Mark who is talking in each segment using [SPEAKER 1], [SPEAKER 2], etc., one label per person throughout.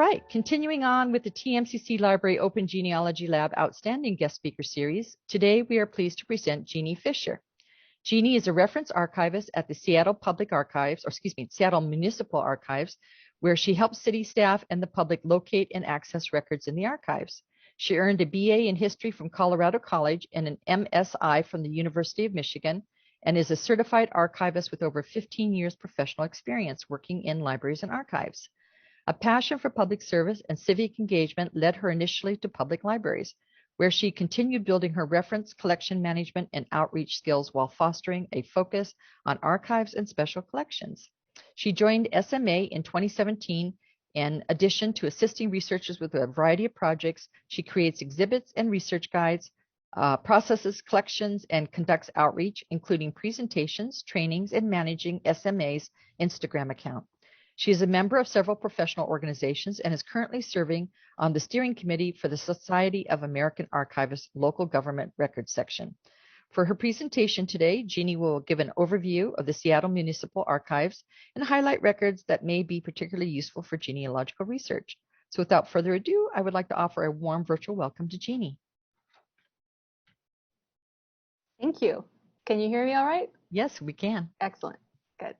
[SPEAKER 1] right, continuing on with the TMCC Library Open Genealogy Lab Outstanding Guest Speaker Series, today we are pleased to present Jeanie Fisher. Jeanie is a reference archivist at the Seattle Public Archives, Seattle Municipal Archives, where she helps city staff and the public locate and access records in the archives. She earned a BA in History from Colorado College and an MSI from the University of Michigan, and is a certified archivist with over 15 years professional experience working in libraries and archives. A passion for public service and civic engagement led her initially to public libraries, where she continued building her reference, collection management, and outreach skills while fostering a focus on archives and special collections. She joined SMA in 2017. In addition to assisting researchers with a variety of projects, she creates exhibits and research guides, processes collections, and conducts outreach, including presentations, trainings, and managing SMA's Instagram account. She is a member of several professional organizations and is currently serving on the steering committee for the Society of American Archivists Local Government Records section. For her presentation today, Jeanie will give an overview of the Seattle Municipal Archives and highlight records that may be particularly useful for genealogical research. So without further ado, I would like to offer a warm virtual welcome to Jeanie.
[SPEAKER 2] Thank you. Can you hear me all right?
[SPEAKER 1] Yes, we can.
[SPEAKER 2] Excellent. Good.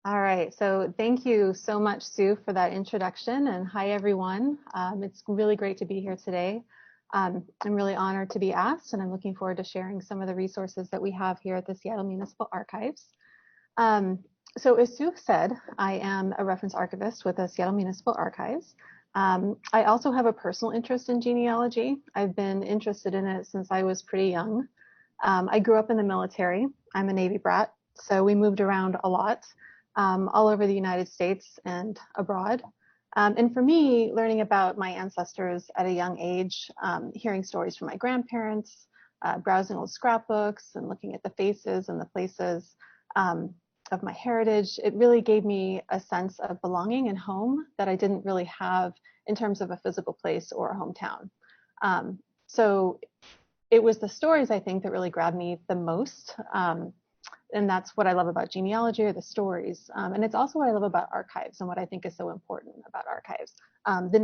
[SPEAKER 2] All right. So thank you so much, Sue, for that introduction. And hi, everyone. It's really great to be here today. I'm really honored to be asked, and I'm looking forward to sharing some of the resources that we have here at the Seattle Municipal Archives. So as Sue said, I am a reference archivist with the Seattle Municipal Archives. I also have a personal interest in genealogy. I've been interested in it since I was pretty young. I grew up in the military. I'm a Navy brat, so we moved around a lot, all over the United States and abroad. And for me, learning about my ancestors at a young age, hearing stories from my grandparents, browsing old scrapbooks and looking at the faces and the places of my heritage, it really gave me a sense of belonging and home that I didn't really have in terms of a physical place or a hometown. So it was the stories, I think, that really grabbed me the most. And that's what I love about genealogy, or the stories. And it's also what I love about archives and what I think is so important about archives. The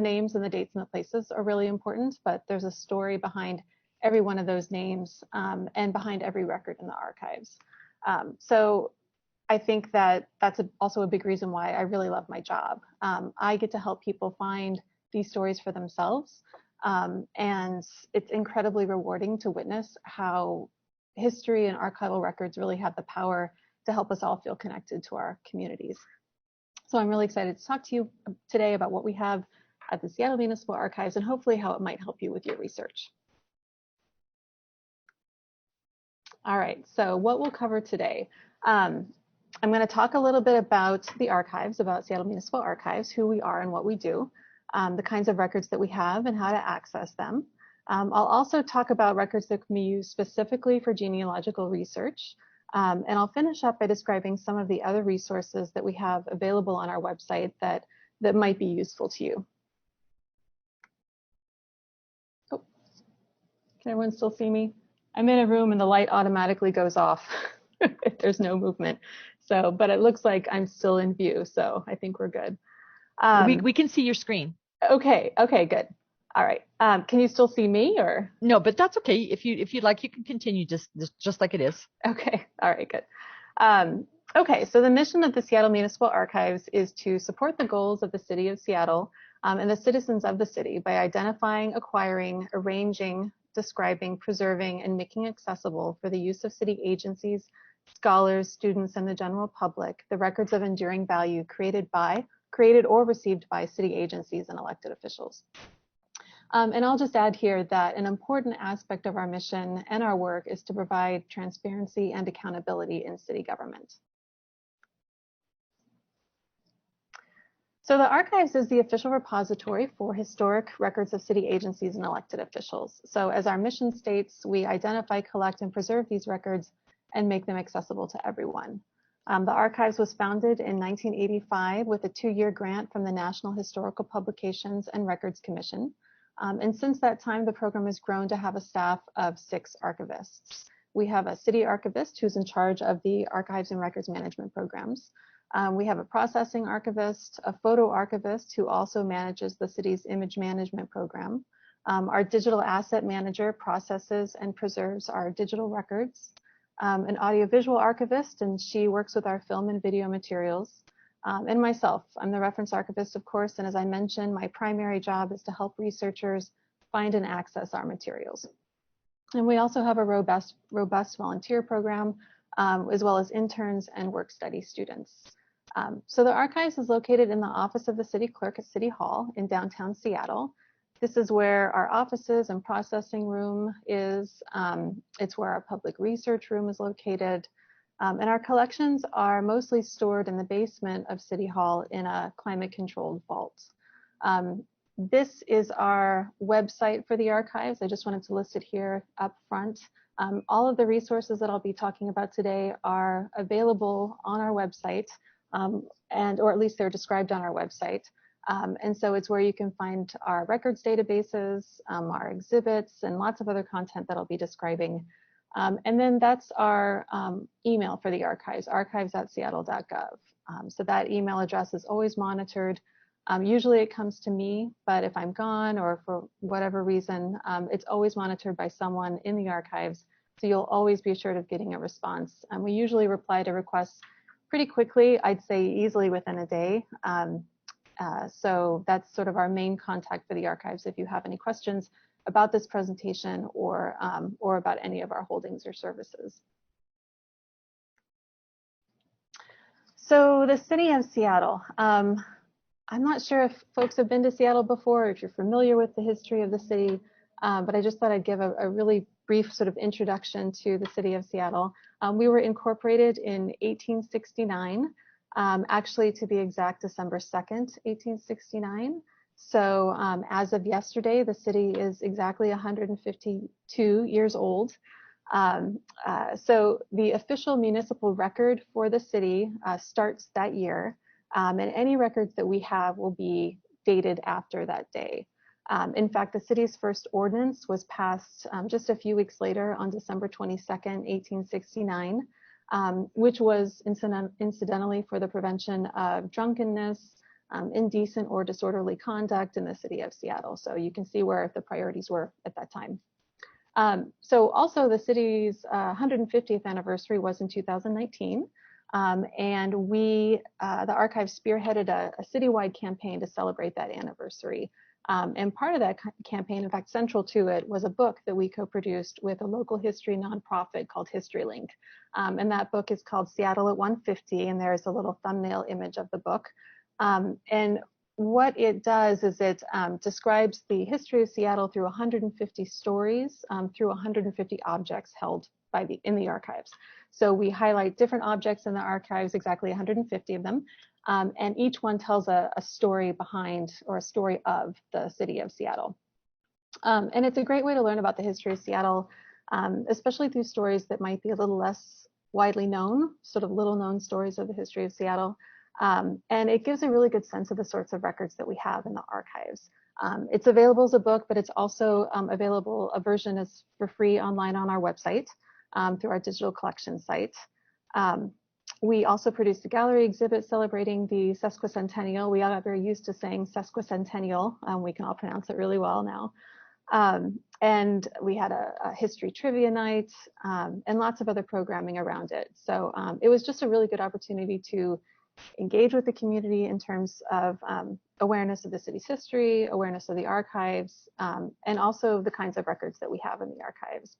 [SPEAKER 2] names and the dates and the places are really important, but there's a story behind every one of those names and behind every record in the archives. So I think that that's also a big reason why I really love my job. I get to help people find these stories for themselves. And it's incredibly rewarding to witness how history and archival records really have the power to help us all feel connected to our communities. So I'm really excited to talk to you today about what we have at the Seattle Municipal Archives and hopefully how it might help you with your research. All right, so what we'll cover today. I'm going to talk a little bit about the archives, about Seattle Municipal Archives, who we are and what we do, the kinds of records that we have and how to access them. I'll also talk about records that can be used specifically for genealogical research. And I'll finish up by describing some of the other resources that we have available on our website that might be useful to you. Oh, can everyone still see me? I'm in a room and the light automatically goes off if there's no movement. So, but it looks like I'm still in view, so I think we're good.
[SPEAKER 1] We can see your screen.
[SPEAKER 2] Okay, good. All right. Can you still see me, or?
[SPEAKER 1] No, but that's okay. If you'd like, you can continue just like it is.
[SPEAKER 2] Okay. All right. Good. Okay. So the mission of the Seattle Municipal Archives is to support the goals of the City of Seattle and the citizens of the city by identifying, acquiring, arranging, describing, preserving, and making accessible for the use of city agencies, scholars, students, and the general public the records of enduring value created or received by city agencies and elected officials. And I'll just add here that an important aspect of our mission and our work is to provide transparency and accountability in city government. So the Archives is the official repository for historic records of city agencies and elected officials. So as our mission states, we identify, collect, and preserve these records and make them accessible to everyone. The Archives was founded in 1985 with a 2-year grant from the National Historical Publications and Records Commission. And since that time, the program has grown to have a staff of 6 archivists. We have a city archivist who's in charge of the archives and records management programs. We have a processing archivist, a photo archivist who also manages the city's image management program. Our digital asset manager processes and preserves our digital records. An audiovisual archivist, and she works with our film and video materials. And myself, I'm the reference archivist, of course, and as I mentioned, my primary job is to help researchers find and access our materials. And we also have a robust volunteer program, as well as interns and work study students. So the archives is located in the office of the city clerk at City Hall in downtown Seattle. This is where our offices and processing room is. It's where our public research room is located. And our collections are mostly stored in the basement of City Hall in a climate-controlled vault. This is our website for the archives. I just wanted to list it here up front. All of the resources that I'll be talking about today are available on our website, or at least they're described on our website. And so it's where you can find our records databases, our exhibits, and lots of other content that I'll be describing. And then that's our email for the archives, archives@seattle.gov. So that email address is always monitored. Usually it comes to me, but if I'm gone or for whatever reason, it's always monitored by someone in the archives. So you'll always be assured of getting a response. And we usually reply to requests pretty quickly, I'd say easily within a day. So that's sort of our main contact for the archives if you have any questions about this presentation or about any of our holdings or services. So the city of Seattle. I'm not sure if folks have been to Seattle before, or if you're familiar with the history of the city, but I just thought I'd give a really brief sort of introduction to the city of Seattle. We were incorporated in 1869, actually to be exact, December 2nd, 1869. So as of yesterday, the city is exactly 152 years old. So the official municipal record for the city starts that year. And any records that we have will be dated after that day. In fact, the city's first ordinance was passed just a few weeks later on December 22nd, 1869, which was incidentally for the prevention of drunkenness, indecent or disorderly conduct in the city of Seattle. So you can see where the priorities were at that time. So also the city's 150th anniversary was in 2019. And we, the archive spearheaded a citywide campaign to celebrate that anniversary. And part of that campaign, in fact, central to it, was a book that we co-produced with a local history nonprofit called HistoryLink. And that book is called Seattle at 150, and there's a little thumbnail image of the book. And what it does is it describes the history of Seattle through 150 stories, through 150 objects held in the archives. So we highlight different objects in the archives, exactly 150 of them, and each one tells a story behind or a story of the city of Seattle. And it's a great way to learn about the history of Seattle, especially through stories that might be a little less widely known, sort of little known stories of the history of Seattle. And it gives a really good sense of the sorts of records that we have in the archives. It's available as a book, but it's also available, a version is for free online on our website. Through our digital collection site. We also produced a gallery exhibit celebrating the sesquicentennial. We got very used to saying sesquicentennial. We can all pronounce it really well now. And we had a history trivia night and lots of other programming around it. So it was just a really good opportunity to engage with the community in terms of awareness of the city's history, awareness of the archives, and also the kinds of records that we have in the archives.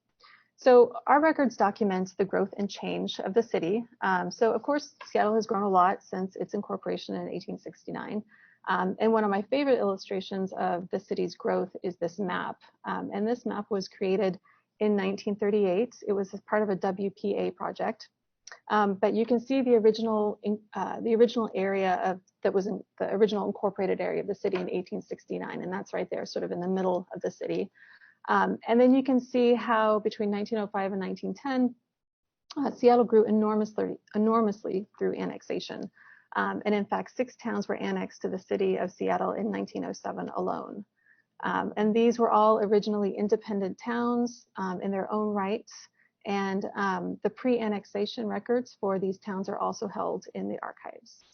[SPEAKER 2] So our records document the growth and change of the city. So of course, Seattle has grown a lot since its incorporation in 1869. And one of my favorite illustrations of the city's growth is this map. And this map was created in 1938. It was as part of a WPA project. But you can see the original area that was in the original incorporated area of the city in 1869. And that's right there, sort of in the middle of the city. And then you can see how between 1905 and 1910, Seattle grew enormously through annexation. And in fact, 6 towns were annexed to the city of Seattle in 1907 alone. And these were all originally independent towns in their own rights. and the pre-annexation records for these towns are also held in the archives.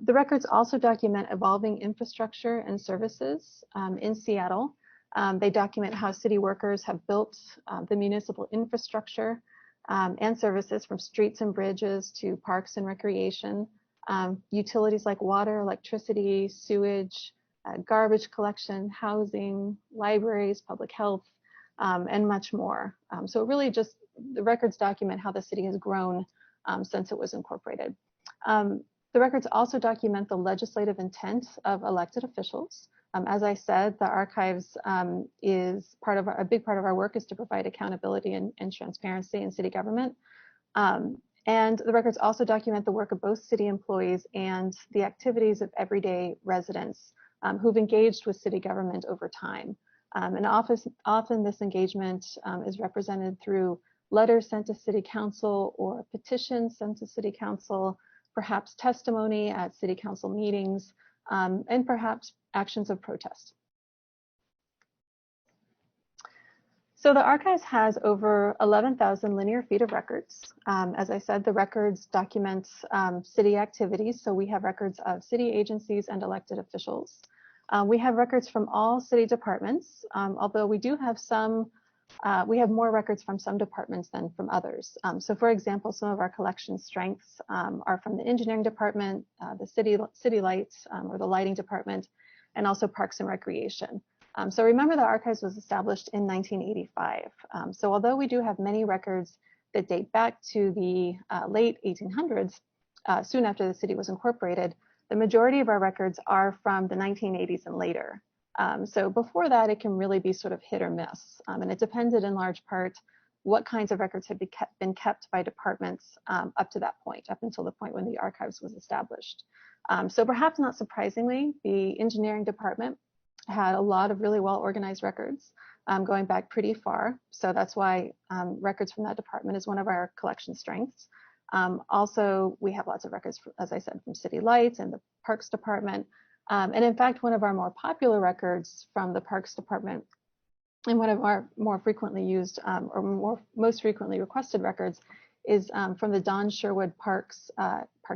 [SPEAKER 2] The records also document evolving infrastructure and services in Seattle. They document how city workers have built the municipal infrastructure and services, from streets and bridges to parks and recreation, utilities like water, electricity, sewage, garbage collection, housing, libraries, public health, and much more. So really just the records document how the city has grown since it was incorporated. The records also document the legislative intent of elected officials. As I said, the archives is a big part of our work is to provide accountability and transparency in city government. And the records also document the work of both city employees and the activities of everyday residents who've engaged with city government over time. And often this engagement is represented through letters sent to city council or petitions sent to city council, perhaps testimony at city council meetings, and perhaps actions of protest. So the archives has over 11,000 linear feet of records. As I said, the records document city activities. So we have records of city agencies and elected officials. We have records from all city departments, although we do have we have more records from some departments than from others. So for example, some of our collection strengths are from the engineering department, the city lights or the lighting department, and also parks and recreation. So remember, the archives was established in 1985. So although we do have many records that date back to the late 1800s, soon after the city was incorporated, the majority of our records are from the 1980s and later. So before that, it can really be sort of hit or miss. And it depended in large part what kinds of records had been kept by departments up to that point, up until the point when the archives was established. So perhaps not surprisingly, the engineering department had a lot of really well-organized records going back pretty far. So that's why records from that department is one of our collection strengths. Also, we have lots of records, as I said, from city lights and the parks department. And in fact, one of our more popular records from the parks department, and one of our more frequently used most frequently requested records, is from the Don Sherwood Parks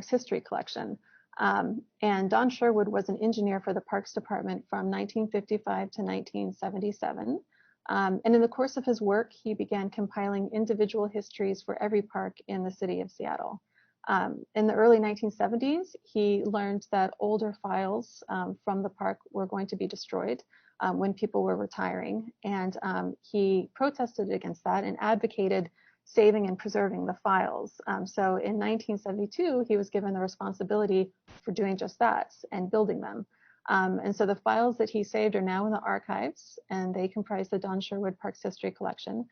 [SPEAKER 2] History Collection. And Don Sherwood was an engineer for the Parks Department from 1955 to 1977. And in the course of his work, he began compiling individual histories for every park in the city of Seattle. In the early 1970s, he learned that older files from the park were going to be destroyed when people were retiring. And he protested against that and advocated saving and preserving the files. So in 1972, he was given the responsibility for doing just that and building them. And so the files that he saved are now in the archives, and they comprise the Don Sherwood Parks History Collection.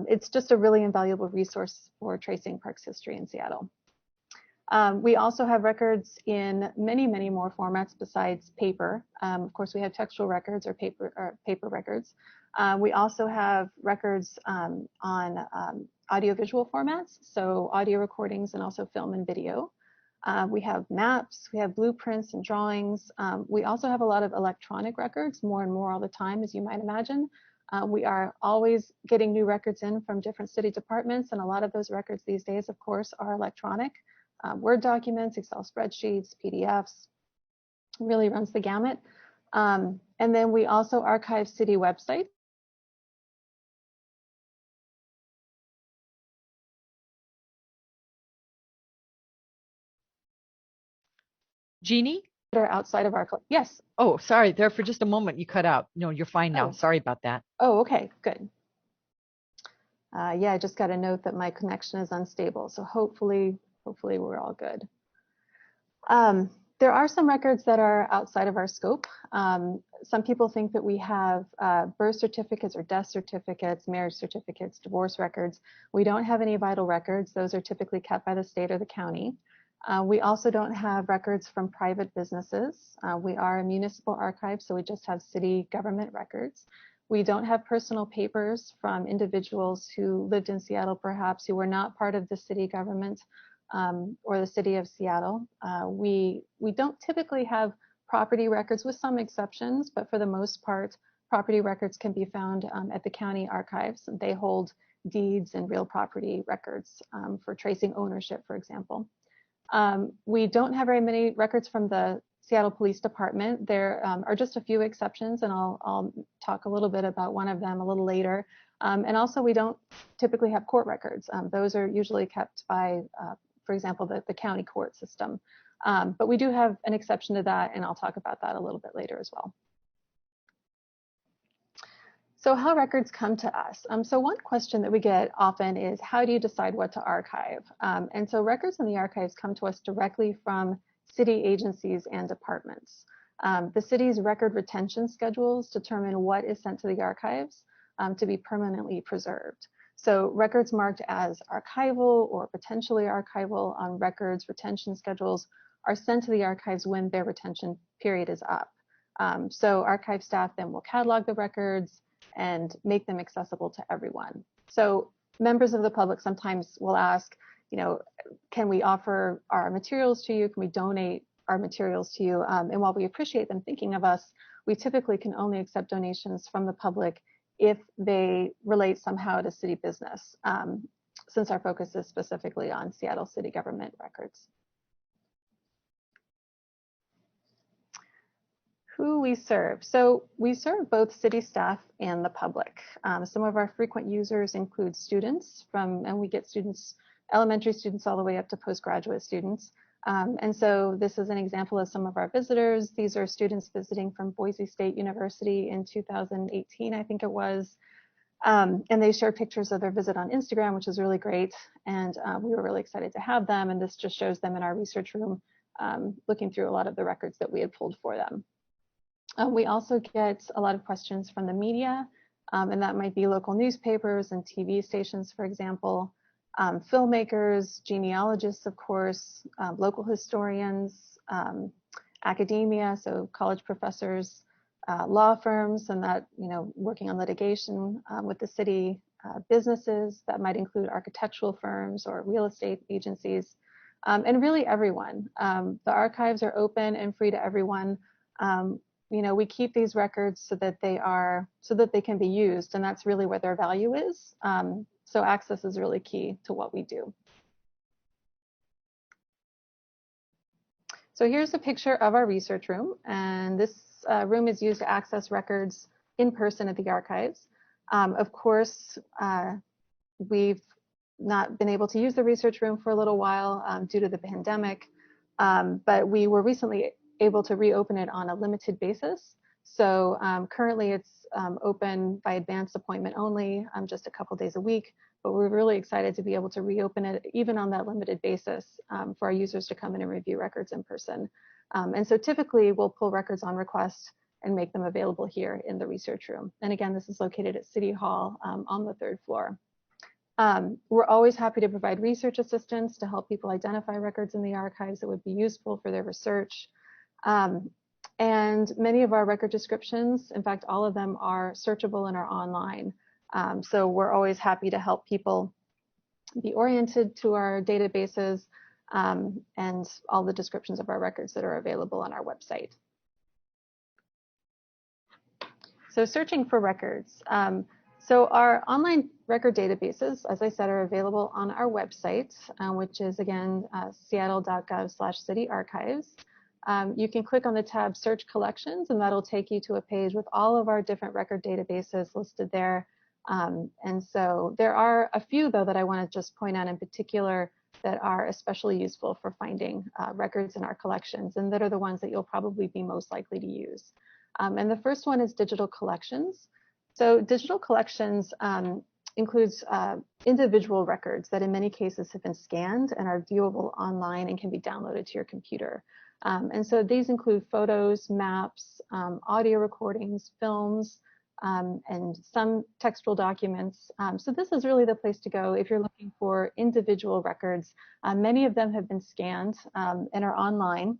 [SPEAKER 2] It's just a really invaluable resource for tracing parks history in Seattle. We also have records in many, many more formats besides paper. Of course, we have textual records or paper records. We also have records on audiovisual formats, so audio recordings and also film and video. We have maps, we have blueprints and drawings. We also have a lot of electronic records, more and more all the time, as you might imagine. We are always getting new records in from different city departments, and a lot of those records these days, of course, are electronic. Word documents, Excel spreadsheets, PDFs, really runs the gamut. And then we also archive city websites.
[SPEAKER 1] Jeanie?
[SPEAKER 2] That are outside of our, yes.
[SPEAKER 1] Oh, sorry, there for just a moment you cut out. No, you're fine now. Sorry about that.
[SPEAKER 2] Oh, okay, good. Yeah, I just got a note that my connection is unstable, so hopefully we're all good. There are some records that are outside of our scope. Some people think that we have birth certificates or death certificates, marriage certificates, divorce records. We don't have any vital records. Those are typically kept by the state or the county. We also don't have records from private businesses. We are a municipal archive, so we just have city government records. We don't have personal papers from individuals who lived in Seattle, perhaps, who were not part of the city government or the city of Seattle. We don't typically have property records, with some exceptions, but for the most part, property records can be found at the county archives. And they hold deeds and real property records for tracing ownership, for example. We don't have very many records from the Seattle Police Department. There are just a few exceptions, and I'll talk a little bit about one of them a little later. And also, we don't typically have court records. Those are usually kept by, for example, the county court system. But we do have an exception to that, and I'll talk about that a little bit later as well. So how records come to us. So one question that we get often is, how do you decide what to archive? And so records in the archives come to us directly from city agencies and departments. The city's record retention schedules determine what is sent to the archives to be permanently preserved. So records marked as archival or potentially archival on records retention schedules are sent to the archives when their retention period is up. So archive staff then will catalog the records and make them accessible to everyone. So members of the public sometimes will ask, can we offer our materials to you? Can we donate our materials to you? And while we appreciate them thinking of us, we typically can only accept donations from the public if they relate somehow to city business, since our focus is specifically on Seattle city government records. Who we serve. So we serve both city staff and the public. Some of our frequent users include students and we get students, elementary students all the way up to postgraduate students. And so this is an example of some of our visitors. These are students visiting from Boise State University in 2018, I think it was. And they share pictures of their visit on Instagram, which is really great. And we were really excited to have them. And this just shows them in our research room, looking through a lot of the records that we had pulled for them. We also get a lot of questions from the media, and that might be local newspapers and TV stations, for example, filmmakers, genealogists, of course, local historians, academia, so college professors, law firms, and that, working on litigation with the city, businesses that might include architectural firms or real estate agencies, and really everyone. The archives are open and free to everyone. We keep these records so that they can be used, and that's really where their value is. So access is really key to what we do. So here's a picture of our research room, and this room is used to access records in person at the archives. Of course, we've not been able to use the research room for a little while due to the pandemic, but we were recently able to reopen it on a limited basis. So currently it's open by advanced appointment only, just a couple days a week, but we're really excited to be able to reopen it even on that limited basis for our users to come in and review records in person. And so typically we'll pull records on request and make them available here in the research room. And again, this is located at City Hall on the 3rd floor. We're always happy to provide research assistance to help people identify records in the archives that would be useful for their research. And many of our record descriptions, in fact, all of them are searchable and are online. So we're always happy to help people be oriented to our databases and all the descriptions of our records that are available on our website. So searching for records. So our online record databases, as I said, are available on our website, which is again seattle.gov/city archives. You can click on the tab Search Collections, and that'll take you to a page with all of our different record databases listed there. And so there are a few, though, that I want to just point out in particular that are especially useful for finding records in our collections, and that are the ones that you'll probably be most likely to use. And the first one is digital collections. So digital collections includes individual records that in many cases have been scanned and are viewable online and can be downloaded to your computer. And so these include photos, maps, audio recordings, films, and some textual documents. So this is really the place to go if you're looking for individual records. Many of them have been scanned and are online.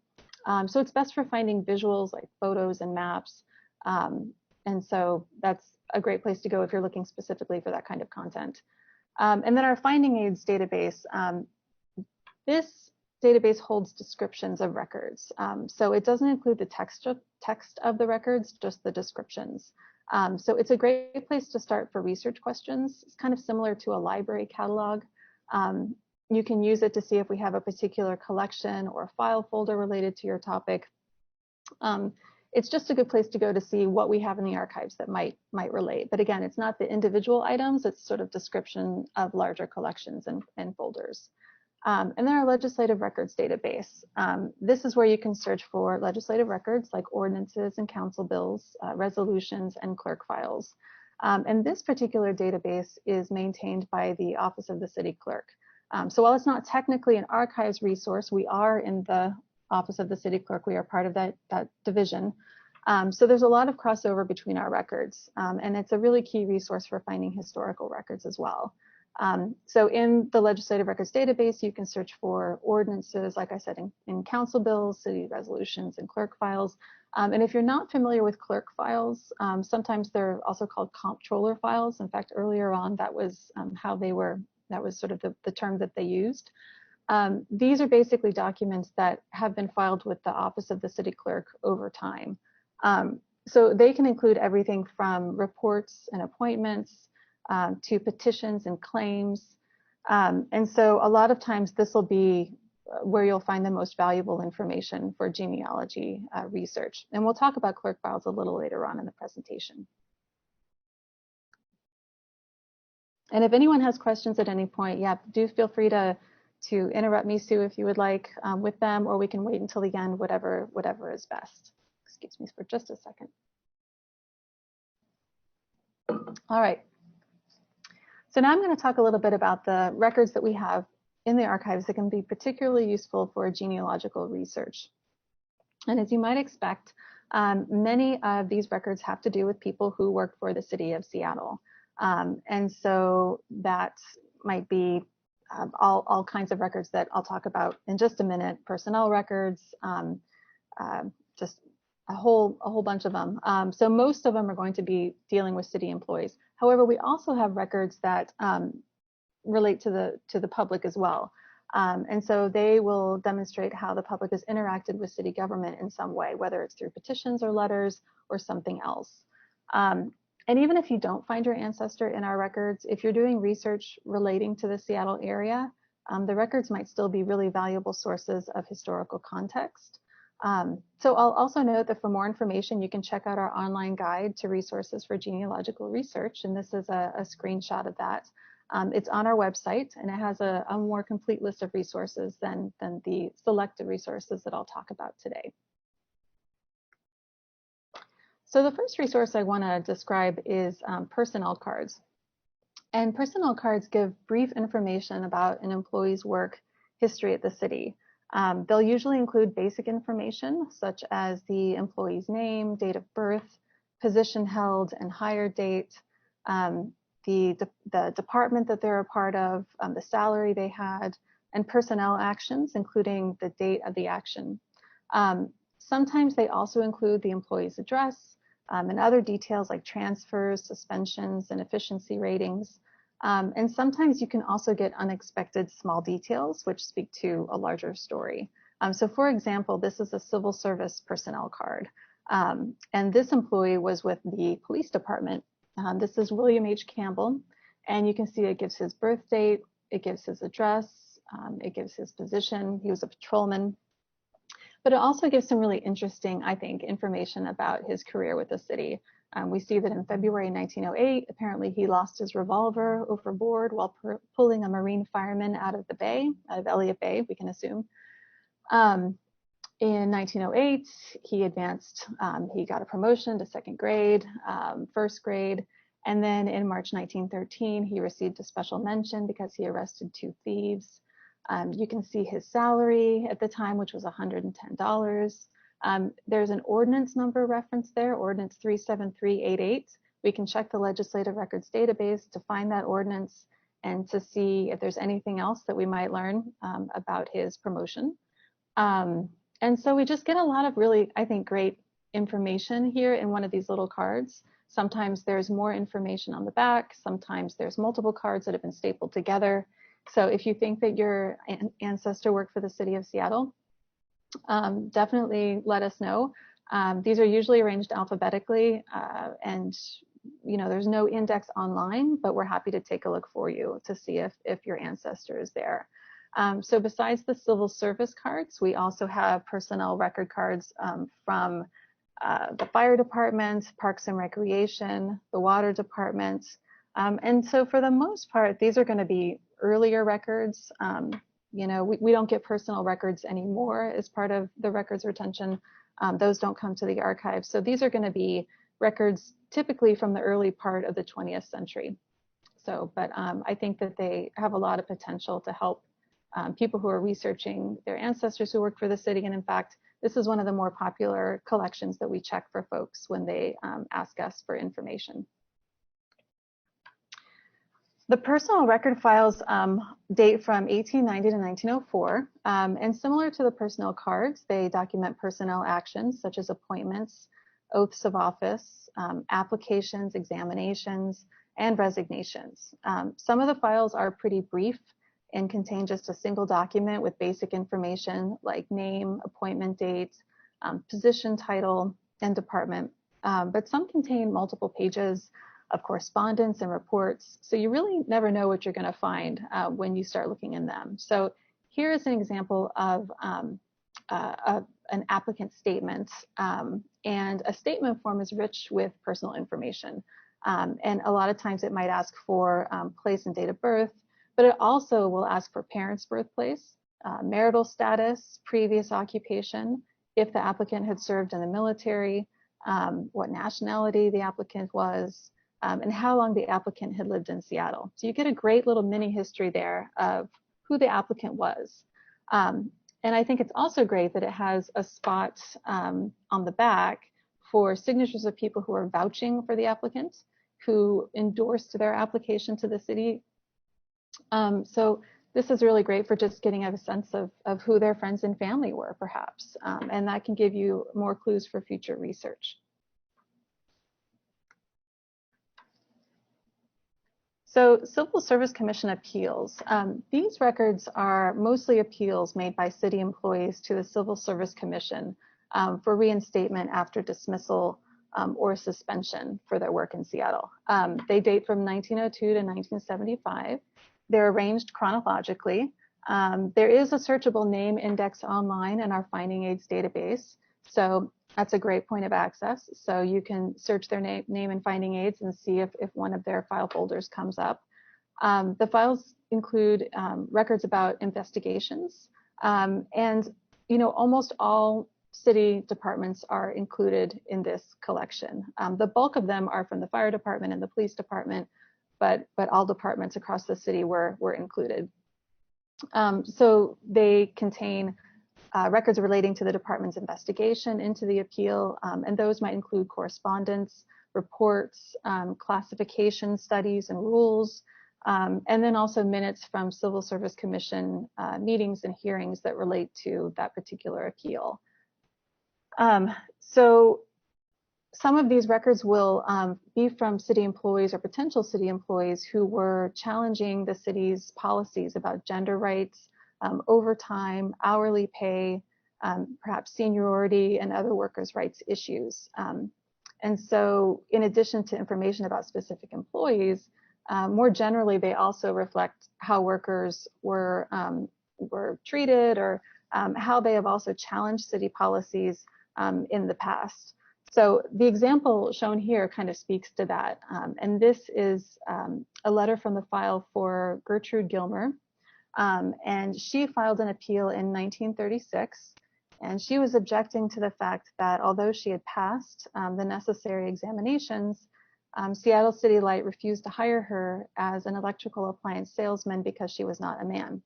[SPEAKER 2] So it's best for finding visuals like photos and maps. And so that's a great place to go if you're looking specifically for that kind of content. And then our finding aids database. This database holds descriptions of records. So it doesn't include the text of the records, just the descriptions. So it's a great place to start for research questions. It's kind of similar to a library catalog. You can use it to see if we have a particular collection or file folder related to your topic. It's just a good place to go to see what we have in the archives that might relate. But again, it's not the individual items, it's sort of description of larger collections and folders. And then our legislative records database. This is where you can search for legislative records like ordinances and council bills, resolutions, and clerk files. And this particular database is maintained by the Office of the City Clerk. So while it's not technically an archives resource, we are in the Office of the City Clerk. We are part of that division. So there's a lot of crossover between our records, and it's a really key resource for finding historical records as well. So in the legislative records database, you can search for ordinances, like I said, in council bills, city resolutions, and clerk files. And if you're not familiar with clerk files, sometimes they're also called comptroller files. In fact, earlier on, that was how they were, that was sort of the term that they used. These are basically documents that have been filed with the Office of the City Clerk over time. So they can include everything from reports and appointments to petitions and claims. And so a lot of times this will be where you'll find the most valuable information for genealogy research. And we'll talk about clerk files a little later on in the presentation. And if anyone has questions at any point, yeah, do feel free to interrupt me, Sue, if you would like, with them, or we can wait until the end, whatever is best. Excuse me for just a second. All right. So now I'm going to talk a little bit about the records that we have in the archives that can be particularly useful for genealogical research. And as you might expect, many of these records have to do with people who work for the city of Seattle. And so that might be all kinds of records that I'll talk about in just a minute, personnel records, just a whole bunch of them. So most of them are going to be dealing with city employees. However, we also have records that relate to the public as well. And so they will demonstrate how the public has interacted with city government in some way, whether it's through petitions or letters or something else. And even if you don't find your ancestor in our records, if you're doing research relating to the Seattle area, the records might still be really valuable sources of historical context. So I'll also note that for more information, you can check out our online guide to resources for genealogical research. And this is a screenshot of that. It's on our website, and it has a more complete list of resources than the selected resources that I'll talk about today. So the first resource I want to describe is personnel cards. And personnel cards give brief information about an employee's work history at the city. They'll usually include basic information such as the employee's name, date of birth, position held and hire date, the department that they're a part of, the salary they had, and personnel actions, including the date of the action. Sometimes they also include the employee's address and other details like transfers, suspensions, and efficiency ratings. And sometimes you can also get unexpected small details which speak to a larger story. So for example, this is a civil service personnel card. And this employee was with the police department. This is William H. Campbell. And you can see it gives his birth date, it gives his address, it gives his position. He was a patrolman. But it also gives some really interesting, I think, information about his career with the city. We see that in February 1908, apparently he lost his revolver overboard while pulling a Marine fireman out of the bay, out of Elliott Bay, we can assume. In 1908, he advanced, he got a promotion to second grade, first grade, and then in March 1913, he received a special mention because he arrested 2 thieves. You can see his salary at the time, which was $110. There's an ordinance number reference there, Ordinance 37388. We can check the legislative records database to find that ordinance and to see if there's anything else that we might learn about his promotion. And so we just get a lot of really, I think, great information here in one of these little cards. Sometimes there's more information on the back. Sometimes there's multiple cards that have been stapled together. So if you think that your ancestor worked for the city of Seattle, definitely let us know. These are usually arranged alphabetically, and there's no index online, but we're happy to take a look for you to see if your ancestor is there. So besides the civil service cards, we also have personnel record cards from the fire department, parks and recreation, the water department. And so for the most part, these are going to be earlier records. We don't get personal records anymore as part of the records retention. Those don't come to the archive. So these are going to be records typically from the early part of the 20th century. So, but I think that they have a lot of potential to help people who are researching their ancestors who worked for the city. And in fact, this is one of the more popular collections that we check for folks when they ask us for information. The personal record files date from 1890 to 1904, and similar to the personnel cards, they document personnel actions such as appointments, oaths of office, applications, examinations, and resignations. Some of the files are pretty brief and contain just a single document with basic information like name, appointment date, position title, and department. But some contain multiple pages of correspondence and reports, so you really never know what you're going to find when you start looking in them. So here is an example of an applicant statement, and a statement form is rich with personal information. And a lot of times it might ask for place and date of birth, but it also will ask for parents' birthplace, marital status, previous occupation, if the applicant had served in the military, what nationality the applicant was, and how long the applicant had lived in Seattle. So you get a great little mini history there of who the applicant was. And I think it's also great that it has a spot on the back for signatures of people who are vouching for the applicant, who endorsed their application to the city. So this is really great for just getting a sense of who their friends and family were, perhaps, and that can give you more clues for future research. So Civil Service Commission appeals. These records are mostly appeals made by city employees to the Civil Service Commission for reinstatement after dismissal or suspension for their work in Seattle. They date from 1902 to 1975. They're arranged chronologically. There is a searchable name index online in our finding aids database. So that's a great point of access. So you can search their name in finding aids and see if one of their file folders comes up. The files include records about investigations, and almost all city departments are included in this collection. The bulk of them are from the fire department and the police department, but all departments across the city were included. So they contain records relating to the department's investigation into the appeal, and those might include correspondence, reports, classification studies and rules, and then also minutes from Civil Service Commission meetings and hearings that relate to that particular appeal. So some of these records will be from city employees or potential city employees who were challenging the city's policies about gender rights, overtime, hourly pay, perhaps seniority, and other workers' rights issues. And so in addition to information about specific employees, more generally, they also reflect how workers were treated, or how they have also challenged city policies in the past. So the example shown here kind of speaks to that. And this is a letter from the file for Gertrude Gilmer. And she filed an appeal in 1936, and she was objecting to the fact that although she had passed the necessary examinations, Seattle City Light refused to hire her as an electrical appliance salesman because she was not a man.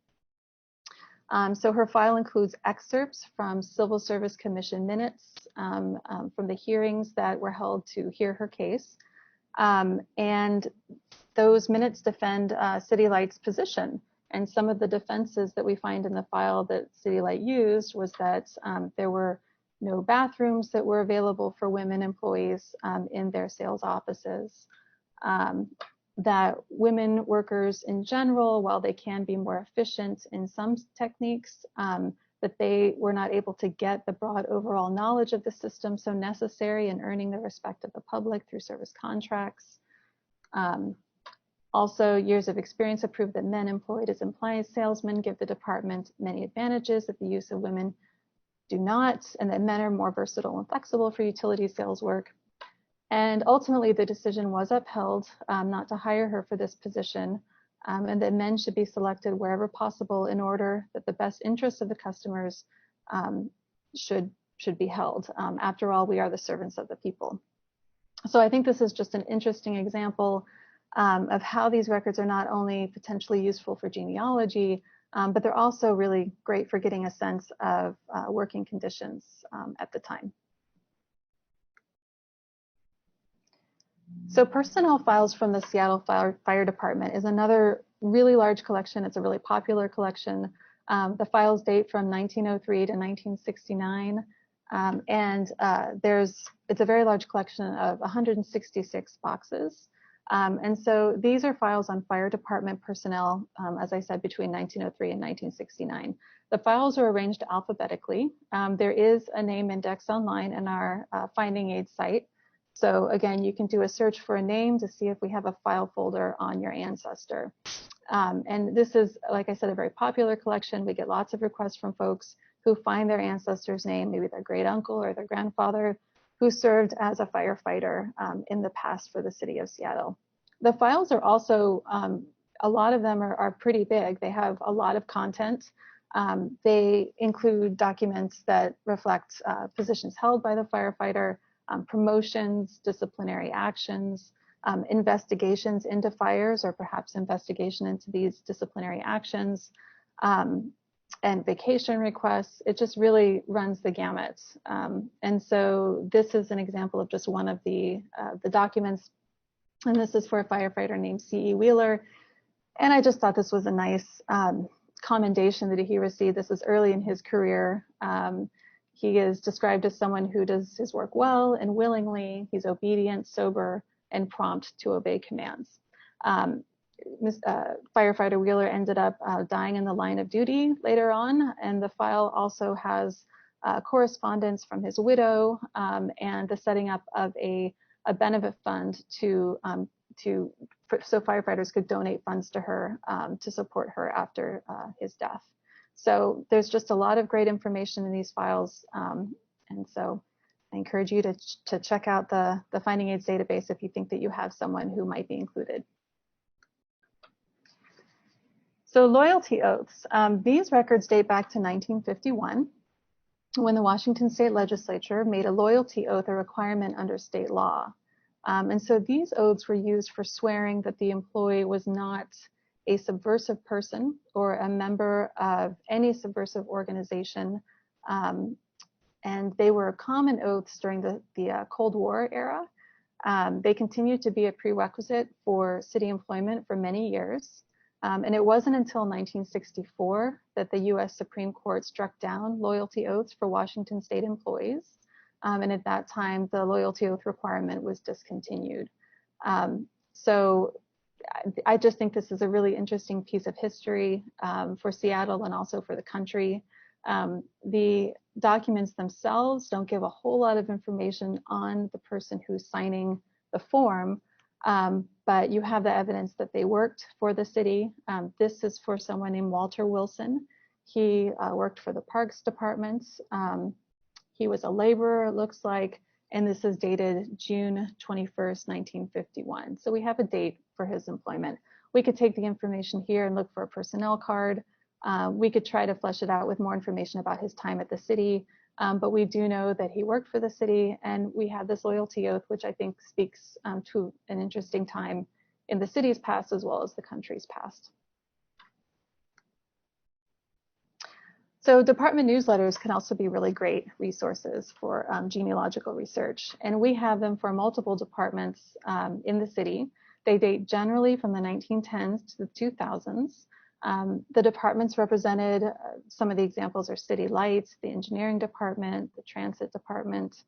[SPEAKER 2] So her file includes excerpts from Civil Service Commission minutes from the hearings that were held to hear her case. And those minutes defend City Light's position. And some of the defenses that we find in the file that City Light used was that there were no bathrooms that were available for women employees in their sales offices, that women workers in general, while they can be more efficient in some techniques, that they were not able to get the broad overall knowledge of the system so necessary in earning the respect of the public through service contracts. Also, years of experience have proved that men employed as imply salesmen give the department many advantages that the use of women do not, and that men are more versatile and flexible for utility sales work. And ultimately, the decision was upheld not to hire her for this position, and that men should be selected wherever possible in order that the best interests of the customers should be held. After all, we are the servants of the people. So I think this is just an interesting example of how these records are not only potentially useful for genealogy, but they're also really great for getting a sense of working conditions at the time. So personnel files from the Seattle Fire Department is another really large collection. It's a really popular collection. The files date from 1903 to 1969. It's a very large collection of 166 boxes. And so these are files on fire department personnel, as I said, between 1903 and 1969. The files are arranged alphabetically. There is a name index online in our finding aid site. So again, you can do a search for a name to see if we have a file folder on your ancestor. And this is, like I said, a very popular collection. We get lots of requests from folks who find their ancestor's name, maybe their great uncle or their grandfather, who served as a firefighter in the past for the city of Seattle. The files are also, a lot of them are pretty big. They have a lot of content. They include documents that reflect positions held by the firefighter, promotions, disciplinary actions, investigations into fires, or perhaps investigation into these disciplinary actions, and vacation requests. It just really runs the gamut. And so this is an example of just one of the documents. And this is for a firefighter named C.E. Wheeler. And I just thought this was a nice commendation that he received. This is early in his career. He is described as someone who does his work well and willingly. He's obedient, sober, and prompt to obey commands. Firefighter Wheeler ended up dying in the line of duty later on, and the file also has correspondence from his widow and the setting up of a benefit fund so firefighters could donate funds to her to support her after his death. So there's just a lot of great information in these files, and so I encourage you to check out the Finding Aids database if you think that you have someone who might be included. So loyalty oaths. These records date back to 1951, when the Washington State Legislature made a loyalty oath a requirement under state law. And so these oaths were used for swearing that the employee was not a subversive person or a member of any subversive organization. And they were common oaths during the Cold War era. They continued to be a prerequisite for city employment for many years. And it wasn't until 1964 that the US Supreme Court struck down loyalty oaths for Washington state employees. And at that time, the loyalty oath requirement was discontinued. So I just think this is a really interesting piece of history for Seattle and also for the country. The documents themselves don't give a whole lot of information on the person who's signing the form, but you have the evidence that they worked for the city. This is for someone named Walter Wilson. He worked for the Parks Department. He was a laborer, it looks like, and this is dated June 21st, 1951. So we have a date for his employment. We could take the information here and look for a personnel card. We could try to flesh it out with more information about his time at the city, but we do know that he worked for the city, and we have this loyalty oath, which I think speaks to an interesting time in the city's past as well as the country's past. So department newsletters can also be really great resources for genealogical research, and we have them for multiple departments in the city. They date generally from the 1910s to the 2000s. The departments represented, some of the examples are City Lights, the Engineering Department, the Transit Department,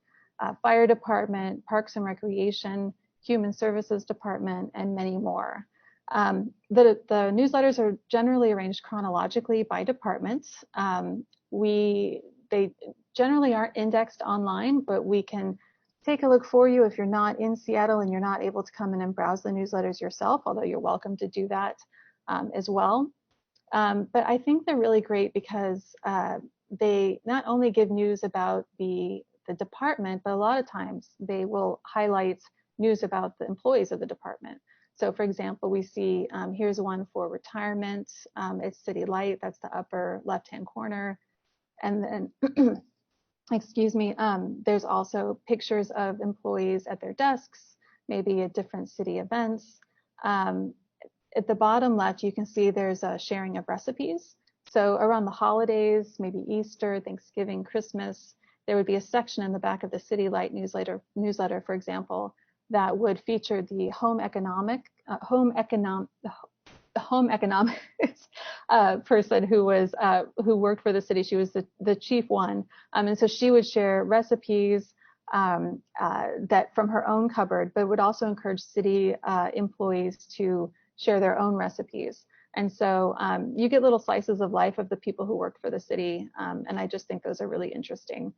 [SPEAKER 2] Fire Department, Parks and Recreation, Human Services Department, and many more. The newsletters are generally arranged chronologically by departments. They generally aren't indexed online, but we can take a look for you if you're not in Seattle and you're not able to come in and browse the newsletters yourself, although you're welcome to do that as well. But I think they're really great because they not only give news about the department, but a lot of times they will highlight news about the employees of the department. So for example, we see here's one for retirement. It's City Light, that's the upper left-hand corner. And then, excuse me, there's also pictures of employees at their desks, maybe at different city events. At the bottom left, you can see there's a sharing of recipes. So around the holidays, maybe Easter, Thanksgiving, Christmas, there would be a section in the back of the City Light newsletter, for example, that would feature the home economics person who worked for the city. She was the chief one, and so she would share recipes that from her own cupboard, but would also encourage city employees to share their own recipes. And so you get little slices of life of the people who work for the city, and I just think those are really interesting.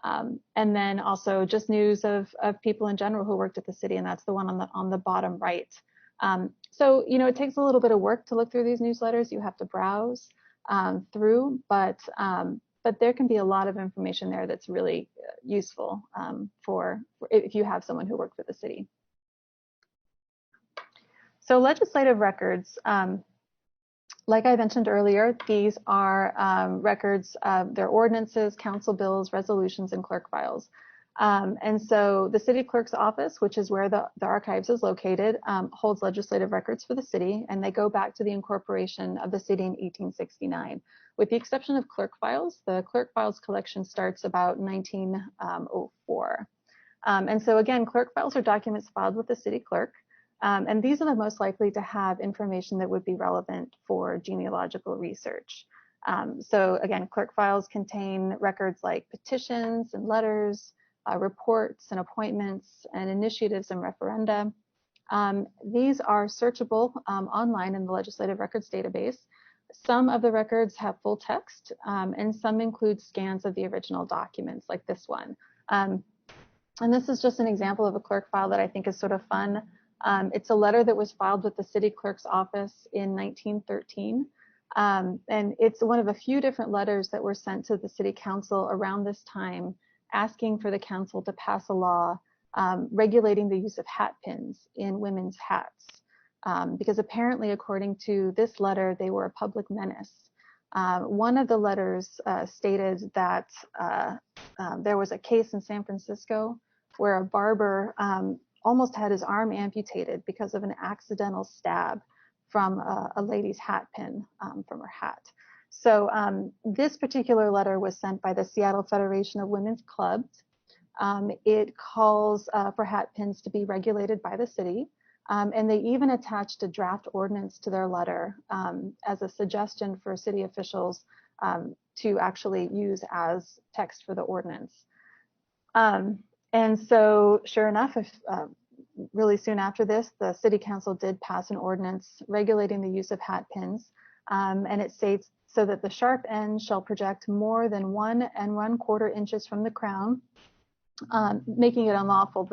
[SPEAKER 2] And then also just news of people in general who worked at the city, and that's the one on the bottom right. So, you know, it takes a little bit of work to look through these newsletters. You have to browse through, but there can be a lot of information there that's really useful for if you have someone who worked for the city. So legislative records, like I mentioned earlier, these are records, they're ordinances, council bills, resolutions, and clerk files. And so the city clerk's office, which is where the archives is located, holds legislative records for the city, and they go back to the incorporation of the city in 1869. With the exception of clerk files, the clerk files collection starts about 1904. And so again, clerk files are documents filed with the city clerk. And these are the most likely to have information that would be relevant for genealogical research. So again, clerk files contain records like petitions and letters, reports and appointments and initiatives and referenda. These are searchable online in the Legislative Records database. Some of the records have full text, and some include scans of the original documents like this one. And this is just an example of a clerk file that I think is sort of fun. It's a letter that was filed with the city clerk's office in 1913. And it's one of a few different letters that were sent to the city council around this time, asking for the council to pass a law regulating the use of hat pins in women's hats. Because apparently, according to this letter, they were a public menace. One of the letters stated that there was a case in San Francisco where a barber almost had his arm amputated because of an accidental stab from a lady's hat pin from her hat. So this particular letter was sent by the Seattle Federation of Women's Clubs. It calls for hat pins to be regulated by the city. And they even attached a draft ordinance to their letter as a suggestion for city officials to actually use as text for the ordinance. And so sure enough, really soon after this, the city council did pass an ordinance regulating the use of hat pins. And it states, so that the sharp end shall project more than 1 1/4 inches from the crown, making it unlawful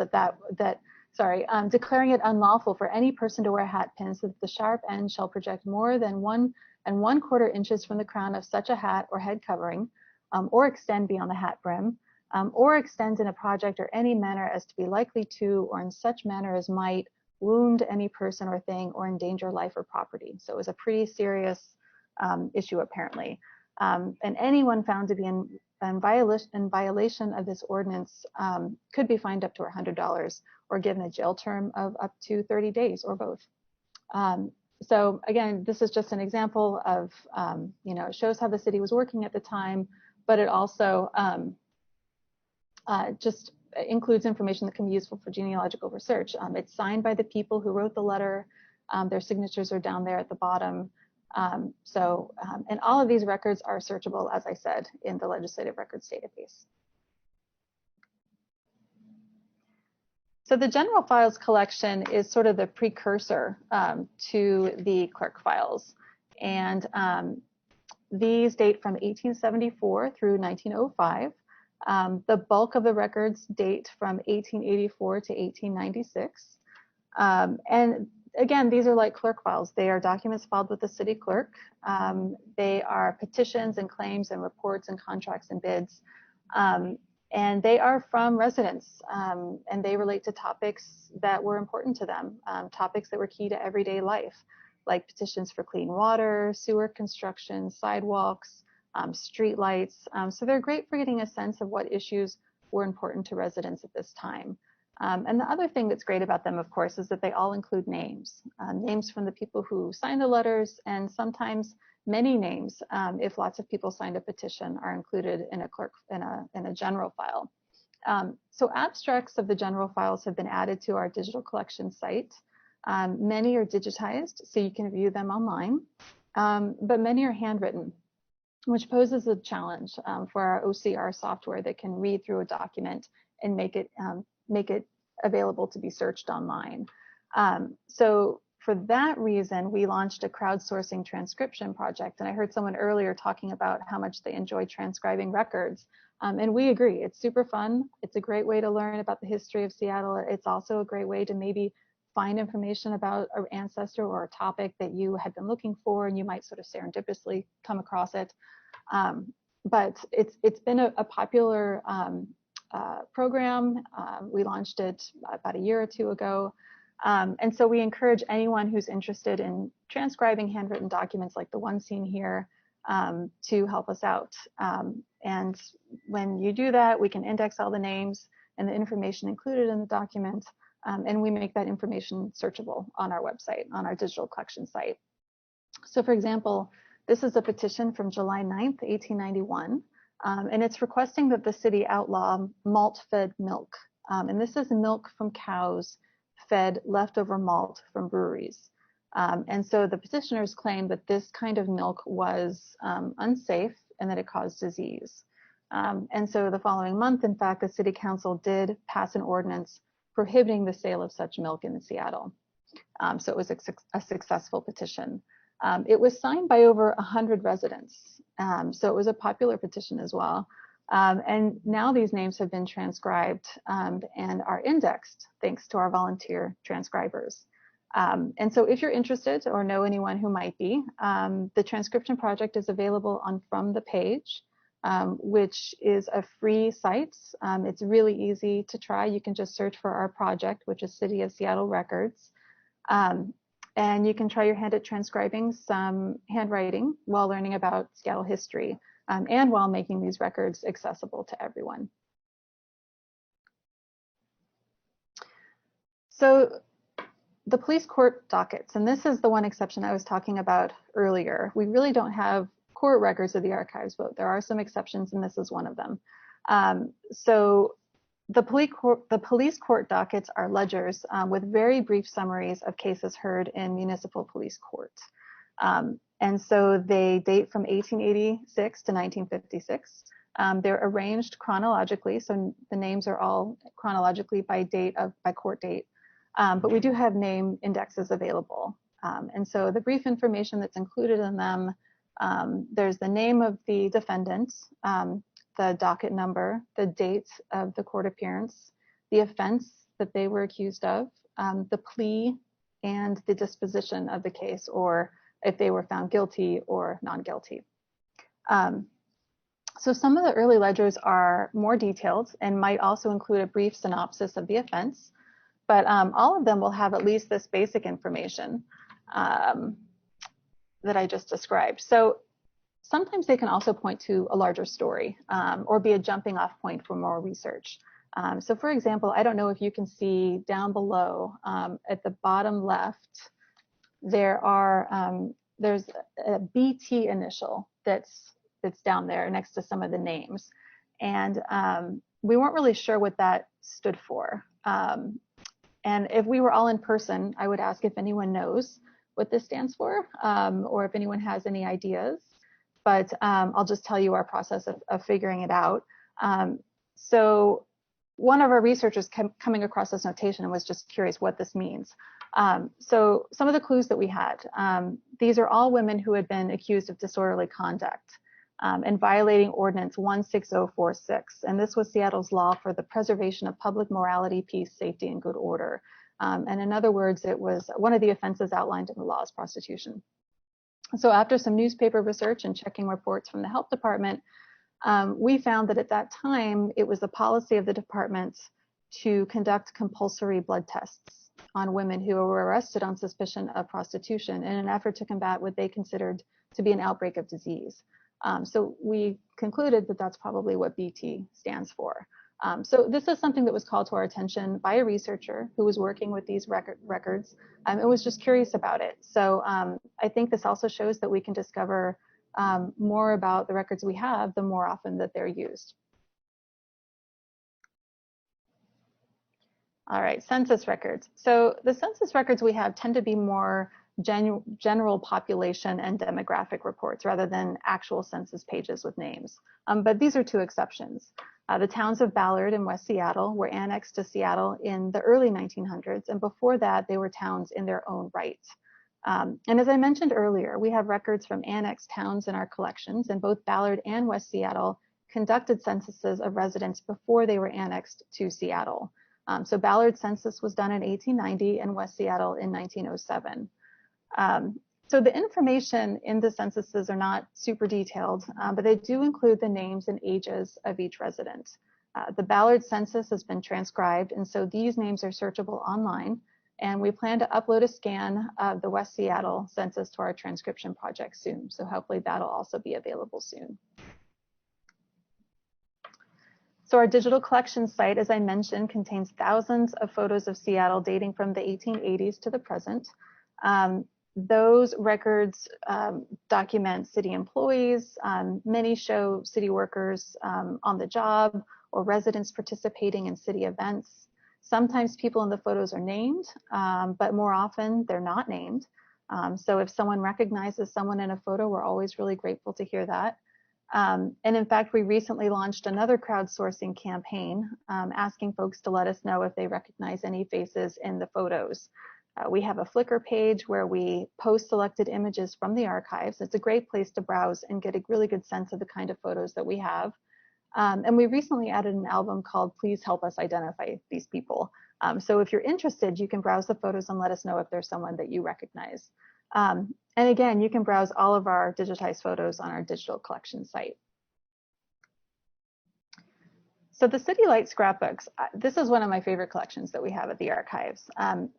[SPEAKER 2] declaring it unlawful for any person to wear a hat pin, so that the sharp end shall project more than 1 1/4 inches from the crown of such a hat or head covering, or extend beyond the hat brim, or extend in a project or any manner as to be likely to, or in such manner as might, wound any person or thing or endanger life or property. So it was a pretty serious issue apparently. And anyone found to be in violation of this ordinance could be fined up to $100 or given a jail term of up to 30 days or both. So again, this is just an example of, it shows how the city was working at the time, but it also just includes information that can be useful for genealogical research. It's signed by the people who wrote the letter. Their signatures are down there at the bottom. And all of these records are searchable, as I said, in the Legislative Records database. So the general files collection is sort of the precursor to the clerk files. And these date from 1874 through 1905. The bulk of the records date from 1884 to 1896. And again, these are like clerk files. They are documents filed with the city clerk. They are petitions and claims and reports and contracts and bids. And they are from residents, and they relate to topics that were important to them, topics that were key to everyday life, like petitions for clean water, sewer construction, sidewalks, street lights. So they're great for getting a sense of what issues were important to residents at this time. And the other thing that's great about them, of course, is that they all include names, names from the people who signed the letters, and sometimes many names, if lots of people signed a petition, are included in a general file. So abstracts of the general files have been added to our digital collection site. Many are digitized, so you can view them online, but many are handwritten, which poses a challenge for our OCR software that can read through a document and make it available to be searched online. So for that reason, we launched a crowdsourcing transcription project. And I heard someone earlier talking about how much they enjoy transcribing records. And we agree, it's super fun. It's a great way to learn about the history of Seattle. It's also a great way to maybe find information about an ancestor or a topic that you had been looking for, and you might sort of serendipitously come across it. But it's been a popular program. We launched it about a year or two ago. And so we encourage anyone who's interested in transcribing handwritten documents like the one seen here to help us out. And when you do that, we can index all the names and the information included in the document, and we make that information searchable on our website, on our digital collection site. So for example, this is a petition from July 9th, 1891, and it's requesting that the city outlaw malt-fed milk. And this is milk from cows fed leftover malt from breweries. And so the petitioners claim that this kind of milk was unsafe and that it caused disease. And so the following month, in fact, the city council did pass an ordinance prohibiting the sale of such milk in Seattle. So it was a successful petition. It was signed by over 100 residents. So it was a popular petition as well. And now these names have been transcribed and are indexed thanks to our volunteer transcribers. And so if you're interested or know anyone who might be, the transcription project is available on From the Page, which is a free site. It's really easy to try. You can just search for our project, which is City of Seattle Records. And you can try your hand at transcribing some handwriting while learning about Seattle history, and while making these records accessible to everyone. So the police court dockets, and this is the one exception I was talking about earlier. We really don't have court records of the archives, but there are some exceptions, and this is one of them. So the police court dockets are ledgers with very brief summaries of cases heard in municipal police court. And so they date from 1886 to 1956. They're arranged chronologically, so the names are all chronologically by court date. But we do have name indexes available. And so the brief information that's included in them, there's the name of the defendant, the docket number, the date of the court appearance, the offense that they were accused of, the plea, and the disposition of the case, or if they were found guilty or non-guilty. So some of the early ledgers are more detailed and might also include a brief synopsis of the offense, but all of them will have at least this basic information that I just described. So sometimes they can also point to a larger story or be a jumping off point for more research. So for example, I don't know if you can see down below at the bottom left, there's a BT initial that's down there next to some of the names. And we weren't really sure what that stood for. And if we were all in person, I would ask if anyone knows what this stands for, or if anyone has any ideas. But I'll just tell you our process of figuring it out. So one of our researchers coming across this notation and was just curious what this means. So some of the clues that we had, these are all women who had been accused of disorderly conduct and violating Ordinance 16046. And this was Seattle's law for the preservation of public morality, peace, safety, and good order. And in other words, it was one of the offenses outlined in the law is prostitution. So after some newspaper research and checking reports from the health department, we found that at that time, it was the policy of the department to conduct compulsory blood tests on women who were arrested on suspicion of prostitution in an effort to combat what they considered to be an outbreak of disease. So we concluded that that's probably what BT stands for. So this is something that was called to our attention by a researcher who was working with these records and was just curious about it. So I think this also shows that we can discover more about the records we have the more often that they're used. All right, census records. So the census records we have tend to be more general population and demographic reports rather than actual census pages with names. But these are two exceptions. The towns of Ballard and West Seattle were annexed to Seattle in the early 1900s, and before that they were towns in their own right. And as I mentioned earlier, we have records from annexed towns in our collections, and both Ballard and West Seattle conducted censuses of residents before they were annexed to Seattle. So Ballard's census was done in 1890 and West Seattle in 1907. So the information in the censuses are not super detailed, but they do include the names and ages of each resident. The Ballard census has been transcribed, and so these names are searchable online. And we plan to upload a scan of the West Seattle census to our transcription project soon. So hopefully that'll also be available soon. So our digital collections site, as I mentioned, contains thousands of photos of Seattle dating from the 1880s to the present. Those records document city employees. Many show city workers on the job or residents participating in city events. Sometimes people in the photos are named, but more often they're not named. So if someone recognizes someone in a photo, we're always really grateful to hear that. And in fact, we recently launched another crowdsourcing campaign asking folks to let us know if they recognize any faces in the photos. We have a Flickr page where we post selected images from the archives. It's a great place to browse and get a really good sense of the kind of photos that we have. And we recently added an album called Please Help Us Identify These People. So if you're interested, you can browse the photos and let us know if there's someone that you recognize. And again, you can browse all of our digitized photos on our digital collection site. So the City Light scrapbooks, this is one of my favorite collections that we have at the archives.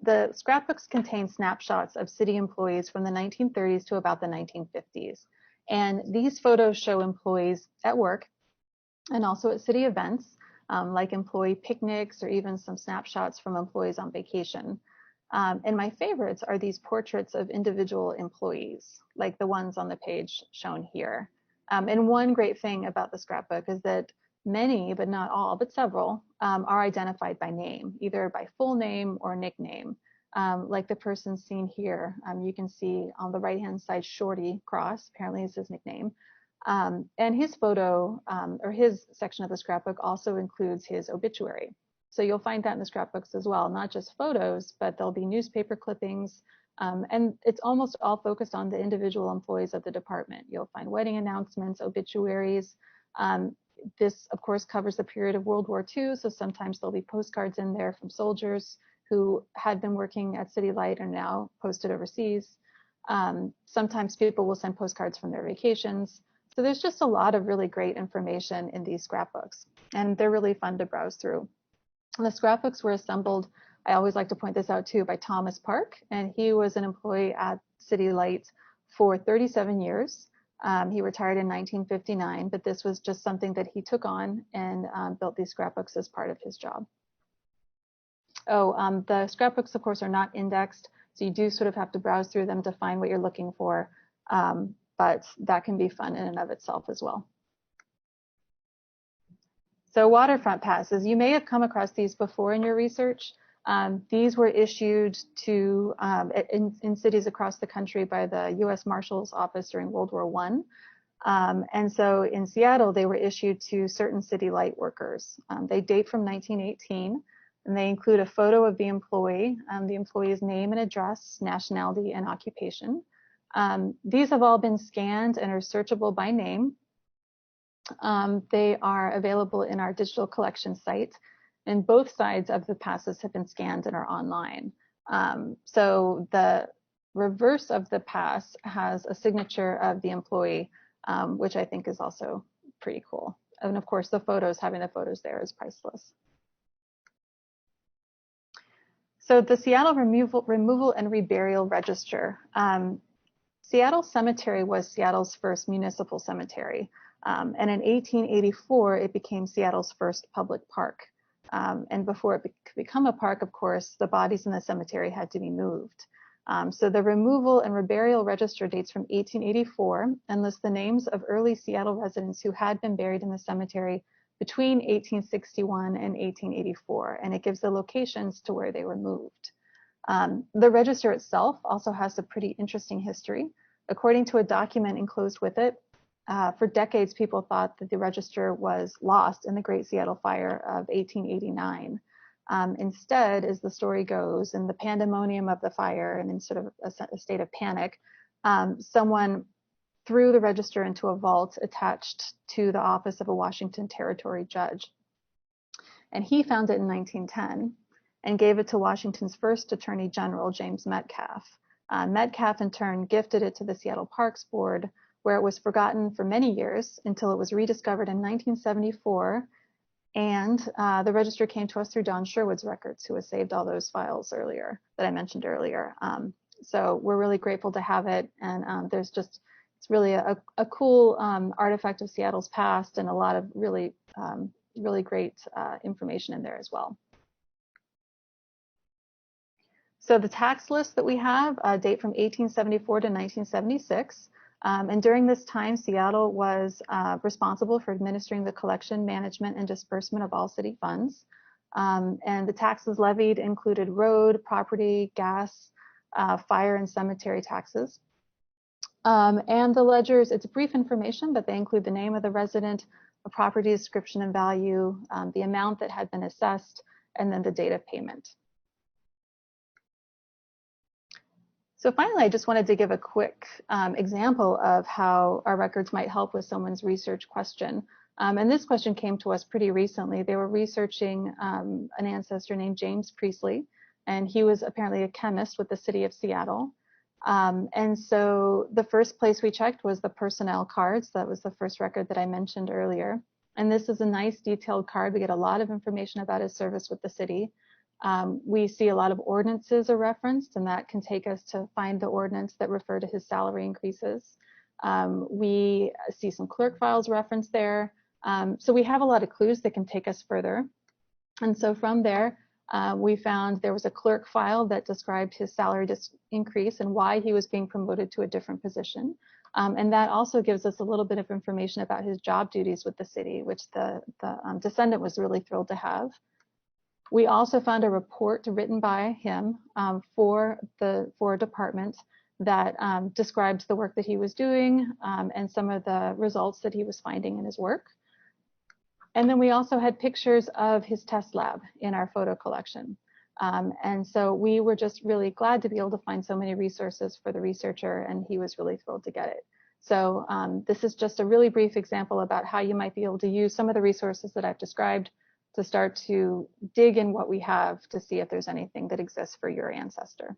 [SPEAKER 2] The scrapbooks contain snapshots of city employees from the 1930s to about the 1950s. And these photos show employees at work and also at city events, like employee picnics or even some snapshots from employees on vacation. And my favorites are these portraits of individual employees, like the ones on the page shown here. And one great thing about the scrapbook is that many, but not all, but several, are identified by name, either by full name or nickname. Like the person seen here, you can see on the right-hand side, Shorty Cross, apparently is his nickname. And his photo, or his section of the scrapbook also includes his obituary. So you'll find that in the scrapbooks as well, not just photos, but there'll be newspaper clippings. And it's almost all focused on the individual employees of the department. You'll find wedding announcements, obituaries. This, of course, covers the period of World War II, so sometimes there'll be postcards in there from soldiers who had been working at City Light and now posted overseas. Sometimes people will send postcards from their vacations. So there's just a lot of really great information in these scrapbooks, and they're really fun to browse through. And the scrapbooks were assembled, I always like to point this out too, by Thomas Park, and he was an employee at City Light for 37 years. He retired in 1959, but this was just something that he took on and built these scrapbooks as part of his job. The scrapbooks, of course, are not indexed, so you do sort of have to browse through them to find what you're looking for, but that can be fun in and of itself as well. So Waterfront Passes, you may have come across these before in your research. These were issued to in cities across the country by the U.S. Marshal's Office during World War And so in Seattle, they were issued to certain city light workers. They date from 1918, and they include a photo of the employee's name and address, nationality, and occupation. These have all been scanned and are searchable by name. They are available in our digital collection site, and both sides of the passes have been scanned and are online. So the reverse of the pass has a signature of the employee, which I think is also pretty cool. And of course, having the photos there is priceless. So the Seattle Removal and Reburial Register. Seattle Cemetery was Seattle's first municipal cemetery. And in 1884, it became Seattle's first public park. And before it could become a park, of course, the bodies in the cemetery had to be moved. So the Removal and Reburial Register dates from 1884 and lists the names of early Seattle residents who had been buried in the cemetery between 1861 and 1884, and it gives the locations to where they were moved. The register itself also has a pretty interesting history. According to a document enclosed with it, for decades, people thought that the register was lost in the Great Seattle Fire of 1889. Instead, as the story goes, in the pandemonium of the fire and in sort of a state of panic, someone threw the register into a vault attached to the office of a Washington Territory judge. And he found it in 1910 and gave it to Washington's first Attorney General, James Metcalf. Metcalf, in turn, gifted it to the Seattle Parks Board, where it was forgotten for many years until it was rediscovered in 1974. And the register came to us through Don Sherwood's records, who has saved all those files earlier that I mentioned earlier. So we're really grateful to have it. And it's really a cool artifact of Seattle's past and a lot of really great information in there as well. So the tax lists that we have date from 1874 to 1976. And during this time, Seattle was responsible for administering the collection, management, and disbursement of all city funds. And the taxes levied included road, property, gas, fire, and cemetery taxes. And the ledgers, it's brief information, but they include the name of the resident, a property description and value, the amount that had been assessed, and then the date of payment. So finally, I just wanted to give a quick example of how our records might help with someone's research question. And this question came to us pretty recently. They were researching an ancestor named James Priestley, and he was apparently a chemist with the city of Seattle. And so the first place we checked was the personnel cards. That was the first record that I mentioned earlier. And this is a nice detailed card. We get a lot of information about his service with the city. We see a lot of ordinances are referenced, and that can take us to find the ordinance that refer to his salary increases. We see some clerk files referenced there. So we have a lot of clues that can take us further. And so from there, we found there was a clerk file that described his salary increase and why he was being promoted to a different position. And that also gives us a little bit of information about his job duties with the city, which the descendant was really thrilled to have. We also found a report written by him for a department that describes the work that he was doing and some of the results that he was finding in his work. And then we also had pictures of his test lab in our photo collection. And so we were just really glad to be able to find so many resources for the researcher, and he was really thrilled to get it. So this is just a really brief example about how you might be able to use some of the resources that I've described to start to dig in what we have to see if there's anything that exists for your ancestor.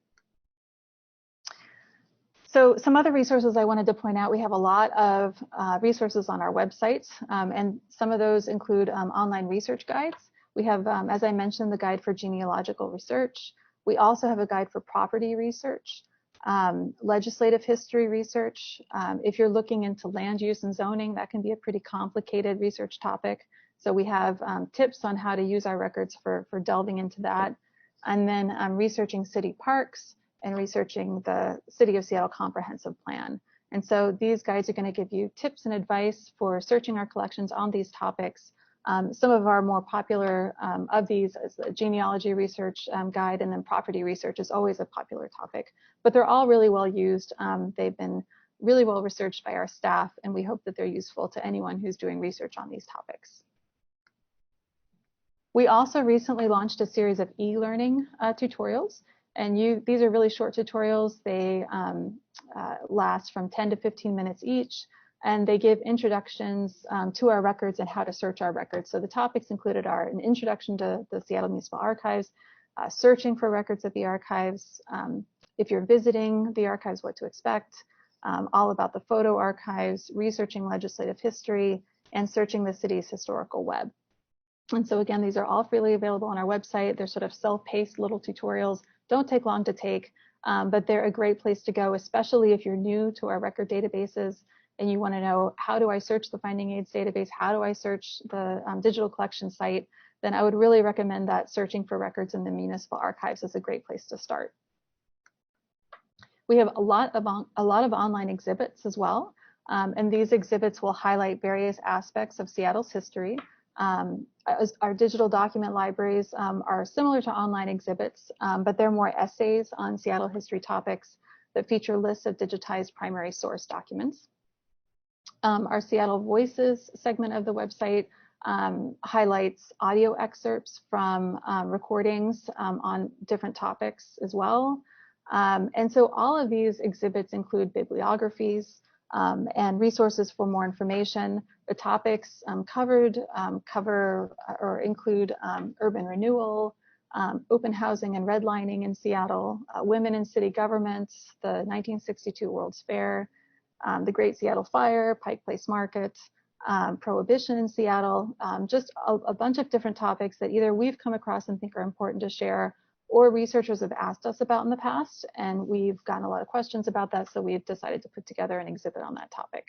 [SPEAKER 2] So some other resources I wanted to point out, we have a lot of resources on our website, and some of those include online research guides. We have, as I mentioned, the guide for genealogical research. We also have a guide for property research, legislative history research. If you're looking into land use and zoning, that can be a pretty complicated research topic. So we have tips on how to use our records for delving into that. And then researching city parks and researching the City of Seattle Comprehensive Plan. And so these guides are going to give you tips and advice for searching our collections on these topics. Some of our more popular of these is the genealogy research guide, and then property research is always a popular topic. But they're all really well used. They've been really well researched by our staff, and we hope that they're useful to anyone who's doing research on these topics. We also recently launched a series of e-learning tutorials, and these are really short tutorials. They last from 10 to 15 minutes each, and they give introductions to our records and how to search our records. So the topics included are an introduction to the Seattle Municipal Archives, searching for records at the archives, if you're visiting the archives, what to expect, all about the photo archives, researching legislative history, and searching the city's historical web. And so again, these are all freely available on our website. They're sort of self-paced little tutorials, don't take long to take, but they're a great place to go, especially if you're new to our record databases and you want to know, how do I search the Finding Aids database? How do I search the digital collection site? Then I would really recommend that searching for records in the municipal archives is a great place to start. We have a lot of online exhibits as well, and these exhibits will highlight various aspects of Seattle's history. Our digital document libraries are similar to online exhibits, but they're more essays on Seattle history topics that feature lists of digitized primary source documents. Our Seattle Voices segment of the website highlights audio excerpts from recordings on different topics as well. And so all of these exhibits include bibliographies and resources for more information. The topics covered cover or include urban renewal, open housing and redlining in Seattle, women in city government, the 1962 World's Fair, the Great Seattle Fire, Pike Place Market, prohibition in Seattle, just a bunch of different topics that either we've come across and think are important to share, or researchers have asked us about in the past, and we've gotten a lot of questions about that, so we've decided to put together an exhibit on that topic.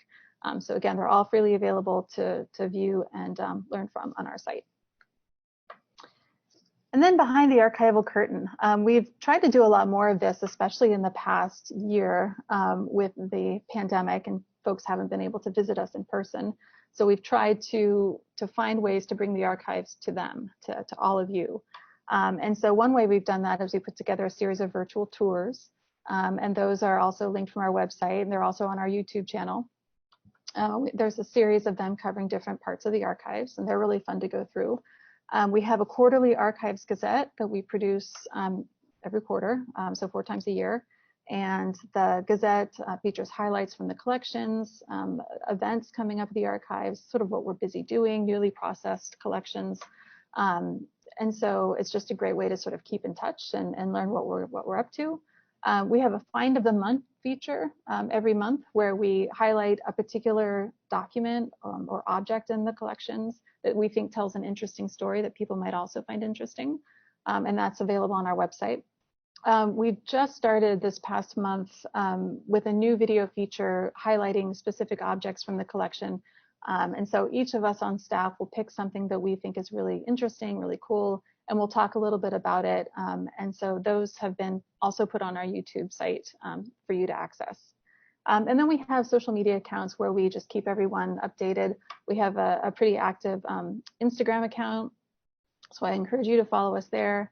[SPEAKER 2] So again, they're all freely available to view and learn from on our site. And then behind the archival curtain, we've tried to do a lot more of this, especially in the past year with the pandemic, and folks haven't been able to visit us in person. So we've tried to find ways to bring the archives to them, to all of you. And so one way we've done that is we put together a series of virtual tours, and those are also linked from our website, and they're also on our YouTube channel. There's a series of them covering different parts of the archives, and they're really fun to go through. We have a quarterly archives gazette that we produce every quarter, so 4 times a year. And the gazette features highlights from the collections, events coming up at the archives, sort of what we're busy doing, newly processed collections. And so it's just a great way to sort of keep in touch and learn what we're up to. We have a Find of the Month feature every month where we highlight a particular document or object in the collections that we think tells an interesting story that people might also find interesting. And that's available on our website. We've just started this past month with a new video feature highlighting specific objects from the collection. And so each of us on staff will pick something that we think is really interesting, really cool, and we'll talk a little bit about it. And so those have been also put on our YouTube site for you to access. And then we have social media accounts where we just keep everyone updated. We have a pretty active Instagram account, so I encourage you to follow us there.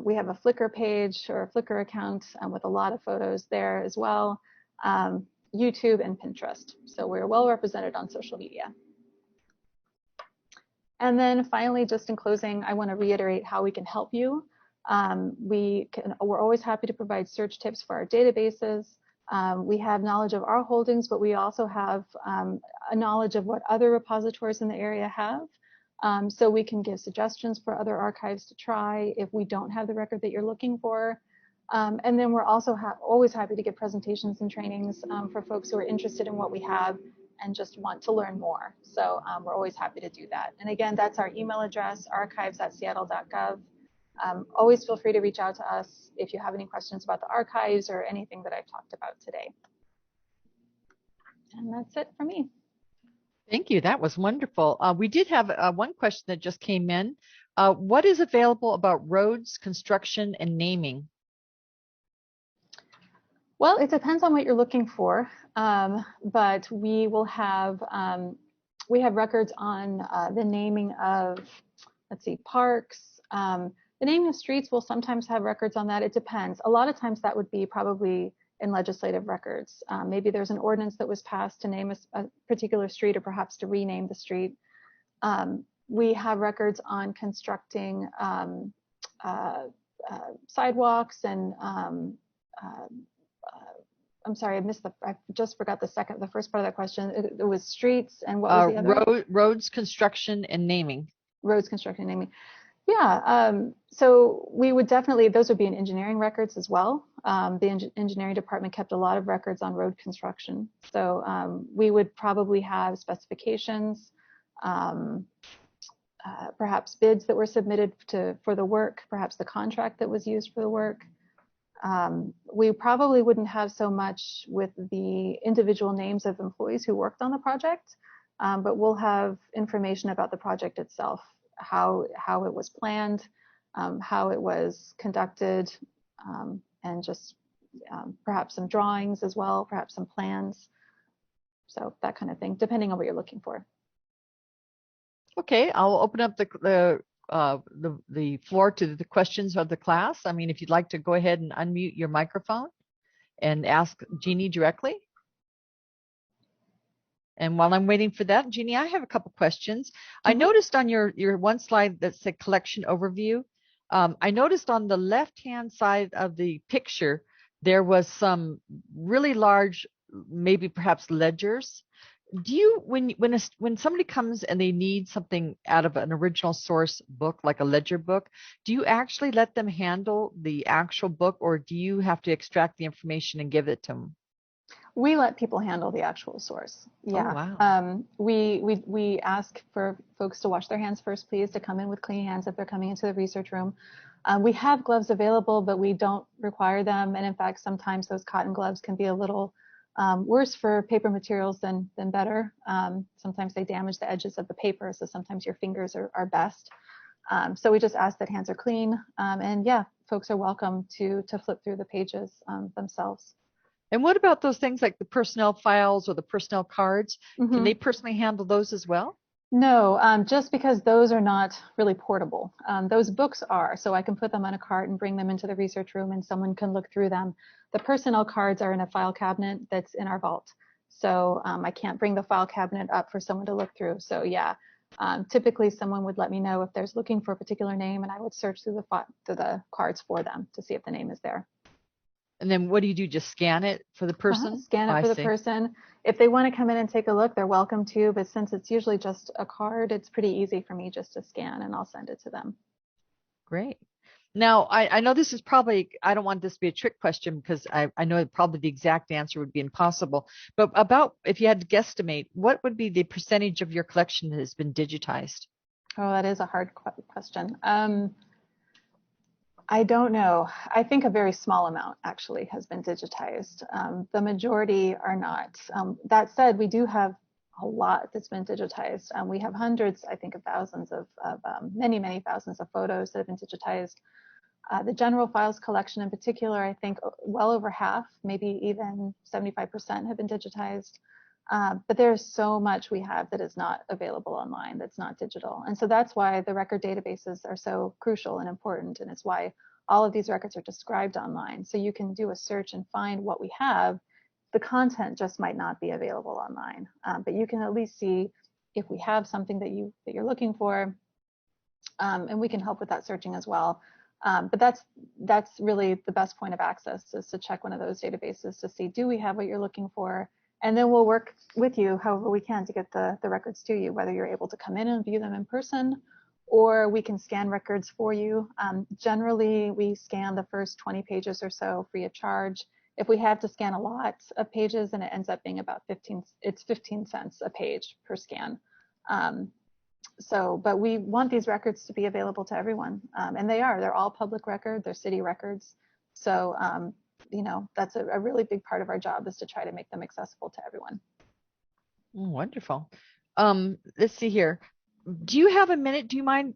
[SPEAKER 2] We have a Flickr page or a Flickr account with a lot of photos there as well, YouTube and Pinterest. So we're well represented on social media. And then finally, just in closing, I want to reiterate how we can help you. We're always happy to provide search tips for our databases. We have knowledge of our holdings, but we also have a knowledge of what other repositories in the area have. So we can give suggestions for other archives to try if we don't have the record that you're looking for. And then we're also always happy to give presentations and trainings for folks who are interested in what we have and just want to learn more. So we're always happy to do that. And again, that's our email address, archives@seattle.gov. Always feel free to reach out to us if you have any questions about the archives or anything that I've talked about today. And that's it for me.
[SPEAKER 1] Thank you. That was wonderful. We did have one question that just came in. What is available about roads, construction, and naming?
[SPEAKER 2] Well, it depends on what you're looking for, but we will have records on the naming of, let's see, parks. The naming of streets will sometimes have records on that. It depends. A lot of times that would be probably in legislative records. Maybe there's an ordinance that was passed to name a particular street, or perhaps to rename the street. We have records on constructing sidewalks and I'm sorry, I just forgot the first part of that question. It was streets, and what was the other?
[SPEAKER 1] Roads, construction, and naming.
[SPEAKER 2] Roads, construction, and naming. Yeah, so we would definitely, those would be in engineering records as well. The engineering department kept a lot of records on road construction. So we would probably have specifications, perhaps bids that were submitted for the work, perhaps the contract that was used for the work. We probably wouldn't have so much with the individual names of employees who worked on the project, but we'll have information about the project itself, how it was planned, how it was conducted, and just perhaps some drawings as well, perhaps some plans. So that kind of thing, depending on what you're looking for.
[SPEAKER 1] Okay, I'll open up the floor to the questions of the class. I mean, if you'd like to go ahead and unmute your microphone and ask Jeanie directly. And while I'm waiting for that, Jeanie, I have a couple questions. I noticed on your one slide that said collection overview. I noticed on the left-hand side of the picture, there was some really large, maybe perhaps ledgers. Do you, when somebody comes and they need something out of an original source book, like a ledger book, do you actually let them handle the actual book, or do you have to extract the information and give it to them?
[SPEAKER 2] We let people handle the actual source. Yeah.
[SPEAKER 1] Oh, wow.
[SPEAKER 2] We ask for folks to wash their hands first, please, to come in with clean hands if they're coming into the research room. We have gloves available, but we don't require them. And in fact, sometimes those cotton gloves can be a little worse for paper materials than better. Sometimes they damage the edges of the paper, so sometimes your fingers are best. So we just ask that hands are clean. And yeah, folks are welcome to flip through the pages themselves.
[SPEAKER 1] And what about those things like the personnel files or the personnel cards?
[SPEAKER 2] Mm-hmm.
[SPEAKER 1] Can they personally handle those as well?
[SPEAKER 2] No, just because those are not really portable. Those books are, so I can put them on a cart and bring them into the research room and someone can look through them. The personnel cards are in a file cabinet that's in our vault. So I can't bring the file cabinet up for someone to look through. So yeah, typically someone would let me know if there's looking for a particular name, and I would search through the cards for them to see if the name is there.
[SPEAKER 1] And then what do you do? Just scan it for the person?
[SPEAKER 2] Scan it for the person. If they want to come in and take a look, they're welcome to, but since it's usually just a card, it's pretty easy for me just to scan and I'll send it to them.
[SPEAKER 1] Great. Now, I know this is probably, I don't want this to be a trick question because I know probably the exact answer would be impossible, but about, if you had to guesstimate, what would be the percentage of your collection that has been digitized?
[SPEAKER 2] Oh, that is a hard question. I don't know. I think a very small amount actually has been digitized. The majority are not. That said, we do have a lot that's been digitized. We have hundreds, I think, of thousands of many, many thousands of photos that have been digitized. The general files collection in particular, I think well over half, maybe even 75% have been digitized. But there's so much we have that is not available online, that's not digital. And so that's why the record databases are so crucial and important. And it's why all of these records are described online. So you can do a search and find what we have. The content just might not be available online, but you can at least see if we have something that you're looking for, and we can help with that searching as well. But that's really the best point of access, is to check one of those databases to see, do we have what you're looking for? And then we'll work with you however we can to get the records to you, whether you're able to come in and view them in person, or we can scan records for you. Generally, we scan the first 20 pages or so free of charge. If we have to scan a lot of pages, and it ends up being about 15 cents a page per scan. But we want these records to be available to everyone, and they're all public record, they're city records. So, that's a really big part of our job, is to try to make them accessible to everyone.
[SPEAKER 1] Wonderful. Let's see here. Do you have a minute? Do you mind?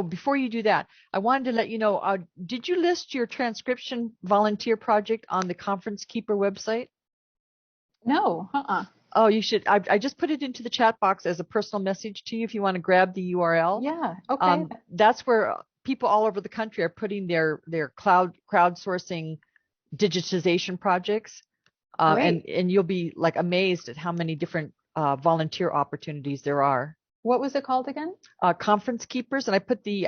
[SPEAKER 1] Before you do that, I wanted to let you know, did you list your transcription volunteer project on the Conference Keeper website?
[SPEAKER 2] No.
[SPEAKER 1] Oh, you should. I just put it into the chat box as a personal message to you if you want to grab the URL.
[SPEAKER 2] Yeah. Okay.
[SPEAKER 1] That's where people all over the country are putting their crowdsourcing digitization projects. And you'll be like amazed at how many different volunteer opportunities there are.
[SPEAKER 2] What was it called again?
[SPEAKER 1] Conference Keepers, and I put the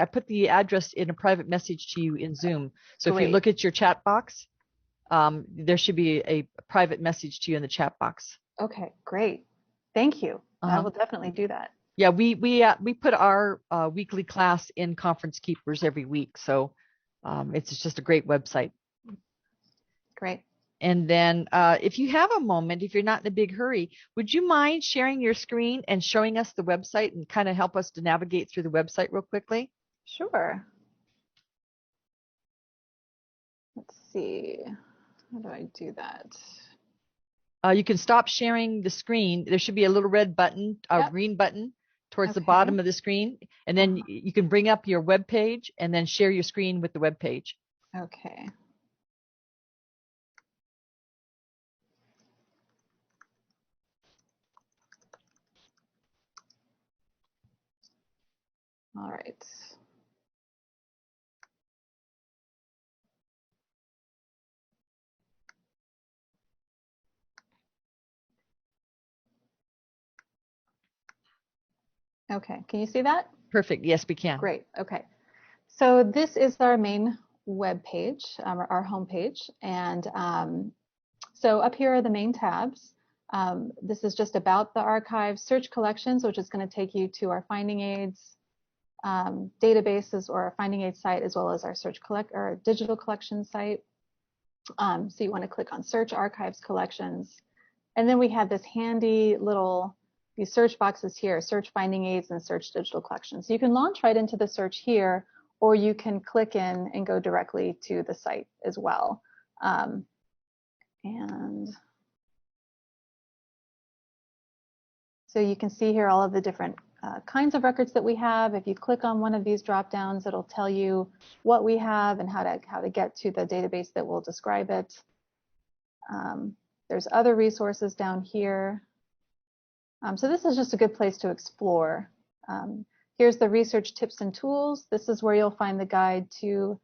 [SPEAKER 1] address in a private message to you in Zoom. So
[SPEAKER 2] Great.
[SPEAKER 1] if you look at your chat box, there should be a private message to you in the chat box.
[SPEAKER 2] Okay, great. Thank you. I will definitely do that.
[SPEAKER 1] Yeah, we put our weekly class in Conference Keepers every week, so it's just a great website.
[SPEAKER 2] Great.
[SPEAKER 1] And then if you have a moment, if you're not in a big hurry, would you mind sharing your screen and showing us the website and kind of help us to navigate through the website real quickly?
[SPEAKER 2] Sure. Let's see. How do I do that?
[SPEAKER 1] You can stop sharing the screen. There should be a little red button, a green button towards the bottom of the screen. And then you can bring up your web page and then share your screen with the web page.
[SPEAKER 2] Okay. All right. Okay, can you see that?
[SPEAKER 1] Perfect. Yes, we can.
[SPEAKER 2] Great. Okay. So this is our main web page, our home page. And so up here are the main tabs. This is just about the archive, search collections, which is going to take you to our finding aids databases or our finding aids site, as well as our our digital collection site. So you want to click on search archives collections. And then we have this handy little, these search boxes here, search finding aids and search digital collections. So you can launch right into the search here, or you can click in and go directly to the site as well. And so you can see here all of the different kinds of records that we have. If you click on one of these drop downs, it'll tell you what we have and how to get to the database that will describe it. There's other resources down here. So this is just a good place to explore. Here's the research tips and tools. This is where you'll find the guide to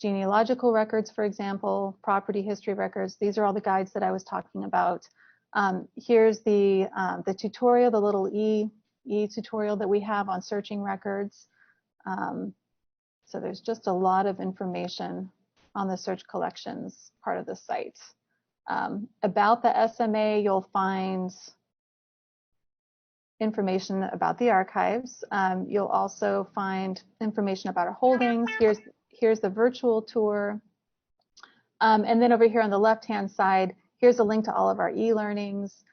[SPEAKER 2] genealogical records, for example, property history records. These are all the guides that I was talking about. Here's the tutorial, the little E tutorial that we have on searching records. So there's just a lot of information on the search collections part of the site. About the SMA, you'll find information about the archives. You'll also find information about our holdings. Here's the virtual tour. And then over here on the left-hand side, here's a link to all of our e-learnings.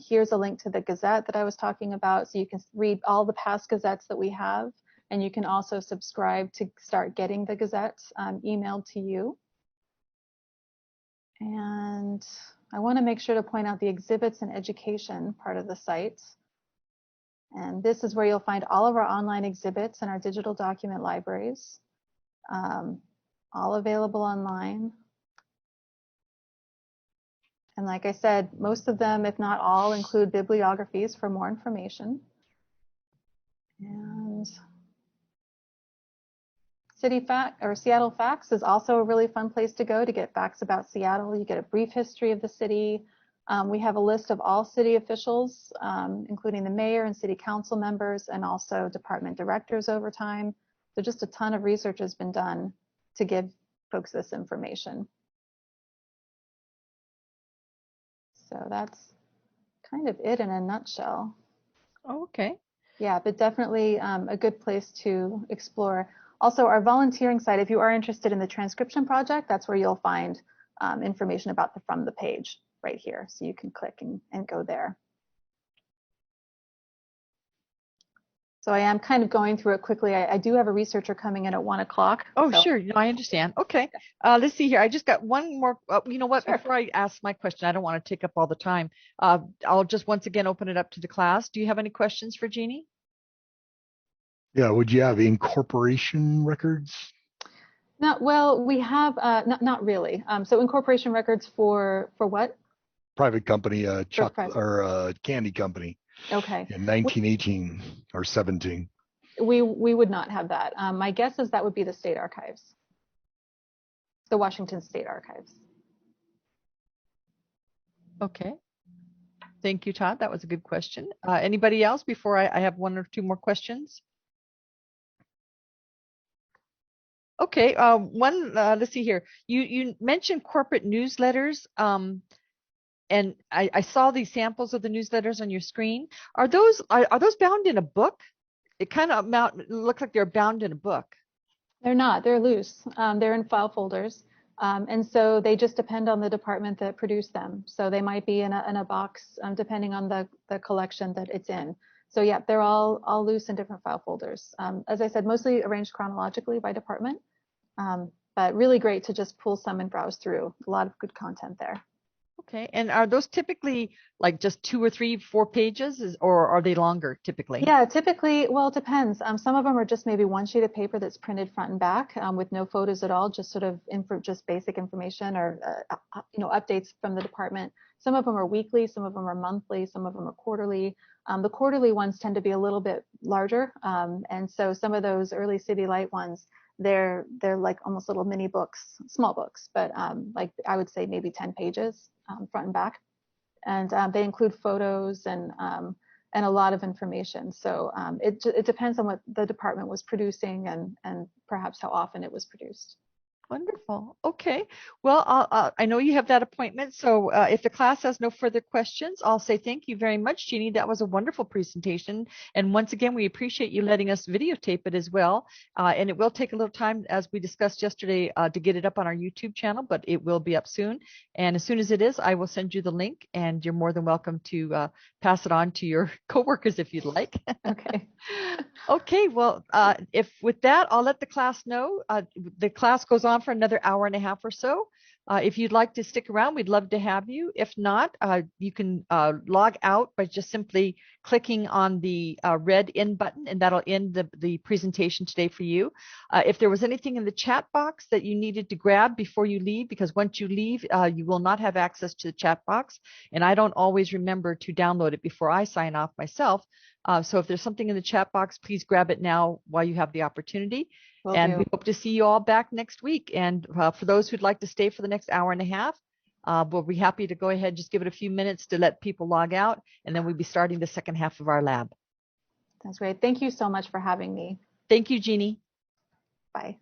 [SPEAKER 2] Here's a link to the Gazette that I was talking about, so you can read all the past Gazettes that we have, and you can also subscribe to start getting the Gazettes emailed to you. And I want to make sure to point out the exhibits and education part of the site. And this is where you'll find all of our online exhibits and our digital document libraries, all available online. And like I said, most of them, if not all, include bibliographies for more information. And Seattle Facts is also a really fun place to go to get facts about Seattle. You get a brief history of the city. We have a list of all city officials, including the mayor and city council members, and also department directors over time. So just a ton of research has been done to give folks this information. So that's kind of it in a nutshell.
[SPEAKER 1] Oh, okay.
[SPEAKER 2] Yeah, but definitely a good place to explore. Also, our volunteering site, if you are interested in the transcription project, that's where you'll find information about from the page right here. So you can click and go there. So I am kind of going through it quickly. I do have a researcher coming in at 1 o'clock.
[SPEAKER 1] Oh, so. Sure. No, I understand. Okay. Let's see here. I just got one more. You know what? Sure. Before I ask my question, I don't want to take up all the time. I'll just once again open it up to the class. Do you have any questions for Jeanie?
[SPEAKER 3] Yeah. Would you have incorporation records?
[SPEAKER 2] No. Well, we have not really. So incorporation records for what?
[SPEAKER 3] Private company, or candy company.
[SPEAKER 2] Okay.
[SPEAKER 3] In 1918 or 17.
[SPEAKER 2] We would not have that. My guess is that would be the state archives, the Washington State Archives.
[SPEAKER 1] Okay. Thank you, Todd. That was a good question. Anybody else before I have one or two more questions? Okay. Let's see here. You mentioned corporate newsletters. And I saw these samples of the newsletters on your screen. Are those bound in a book? It kind of look like they're bound in a book.
[SPEAKER 2] They're not. They're loose. They're in file folders. And so they just depend on the department that produced them. So they might be in a box, depending on the collection that it's in. So yeah, they're all loose in different file folders. As I said, mostly arranged chronologically by department, but really great to just pull some and browse through. A lot of good content there.
[SPEAKER 1] Okay. And are those typically like just 2 or 3, 4 pages, or are they longer typically?
[SPEAKER 2] Yeah, typically, well, it depends. Some of them are just maybe one sheet of paper that's printed front and back, with no photos at all, just sort of just basic information or updates from the department. Some of them are weekly, some of them are monthly, some of them are quarterly. The quarterly ones tend to be a little bit larger, and so some of those early City Light ones, they're like almost little mini books, small books, but like I would say maybe 10 pages front and back, and they include photos and a lot of information. So it depends on what the department was producing and perhaps how often it was produced.
[SPEAKER 1] Wonderful. Okay. Well, I know you have that appointment. So if the class has no further questions, I'll say thank you very much, Jeanie. That was a wonderful presentation. And once again, we appreciate you letting us videotape it as well. And it will take a little time, as we discussed yesterday, to get it up on our YouTube channel, but it will be up soon. And as soon as it is, I will send you the link, and you're more than welcome to pass it on to your coworkers if you'd like.
[SPEAKER 2] Okay.
[SPEAKER 1] Okay. Well, if with that, I'll let the class know. The class goes on for another hour and a half or so. If you'd like to stick around, we'd love to have you. If not, you can log out by just simply clicking on the red end button, and that'll end the presentation today for you. If there was anything in the chat box that you needed to grab before you leave, because once you leave, you will not have access to the chat box, and I don't always remember to download it before I sign off myself. So if there's something in the chat box, please grab it now while you have the opportunity. And we hope to see you all back next week. And for those who'd like to stay for the next hour and a half, we'll be happy to go ahead and just give it a few minutes to let people log out. And then we'll be starting the second half of our lab.
[SPEAKER 2] That's great. Thank you so much for having me.
[SPEAKER 1] Thank you, Jeanie.
[SPEAKER 2] Bye.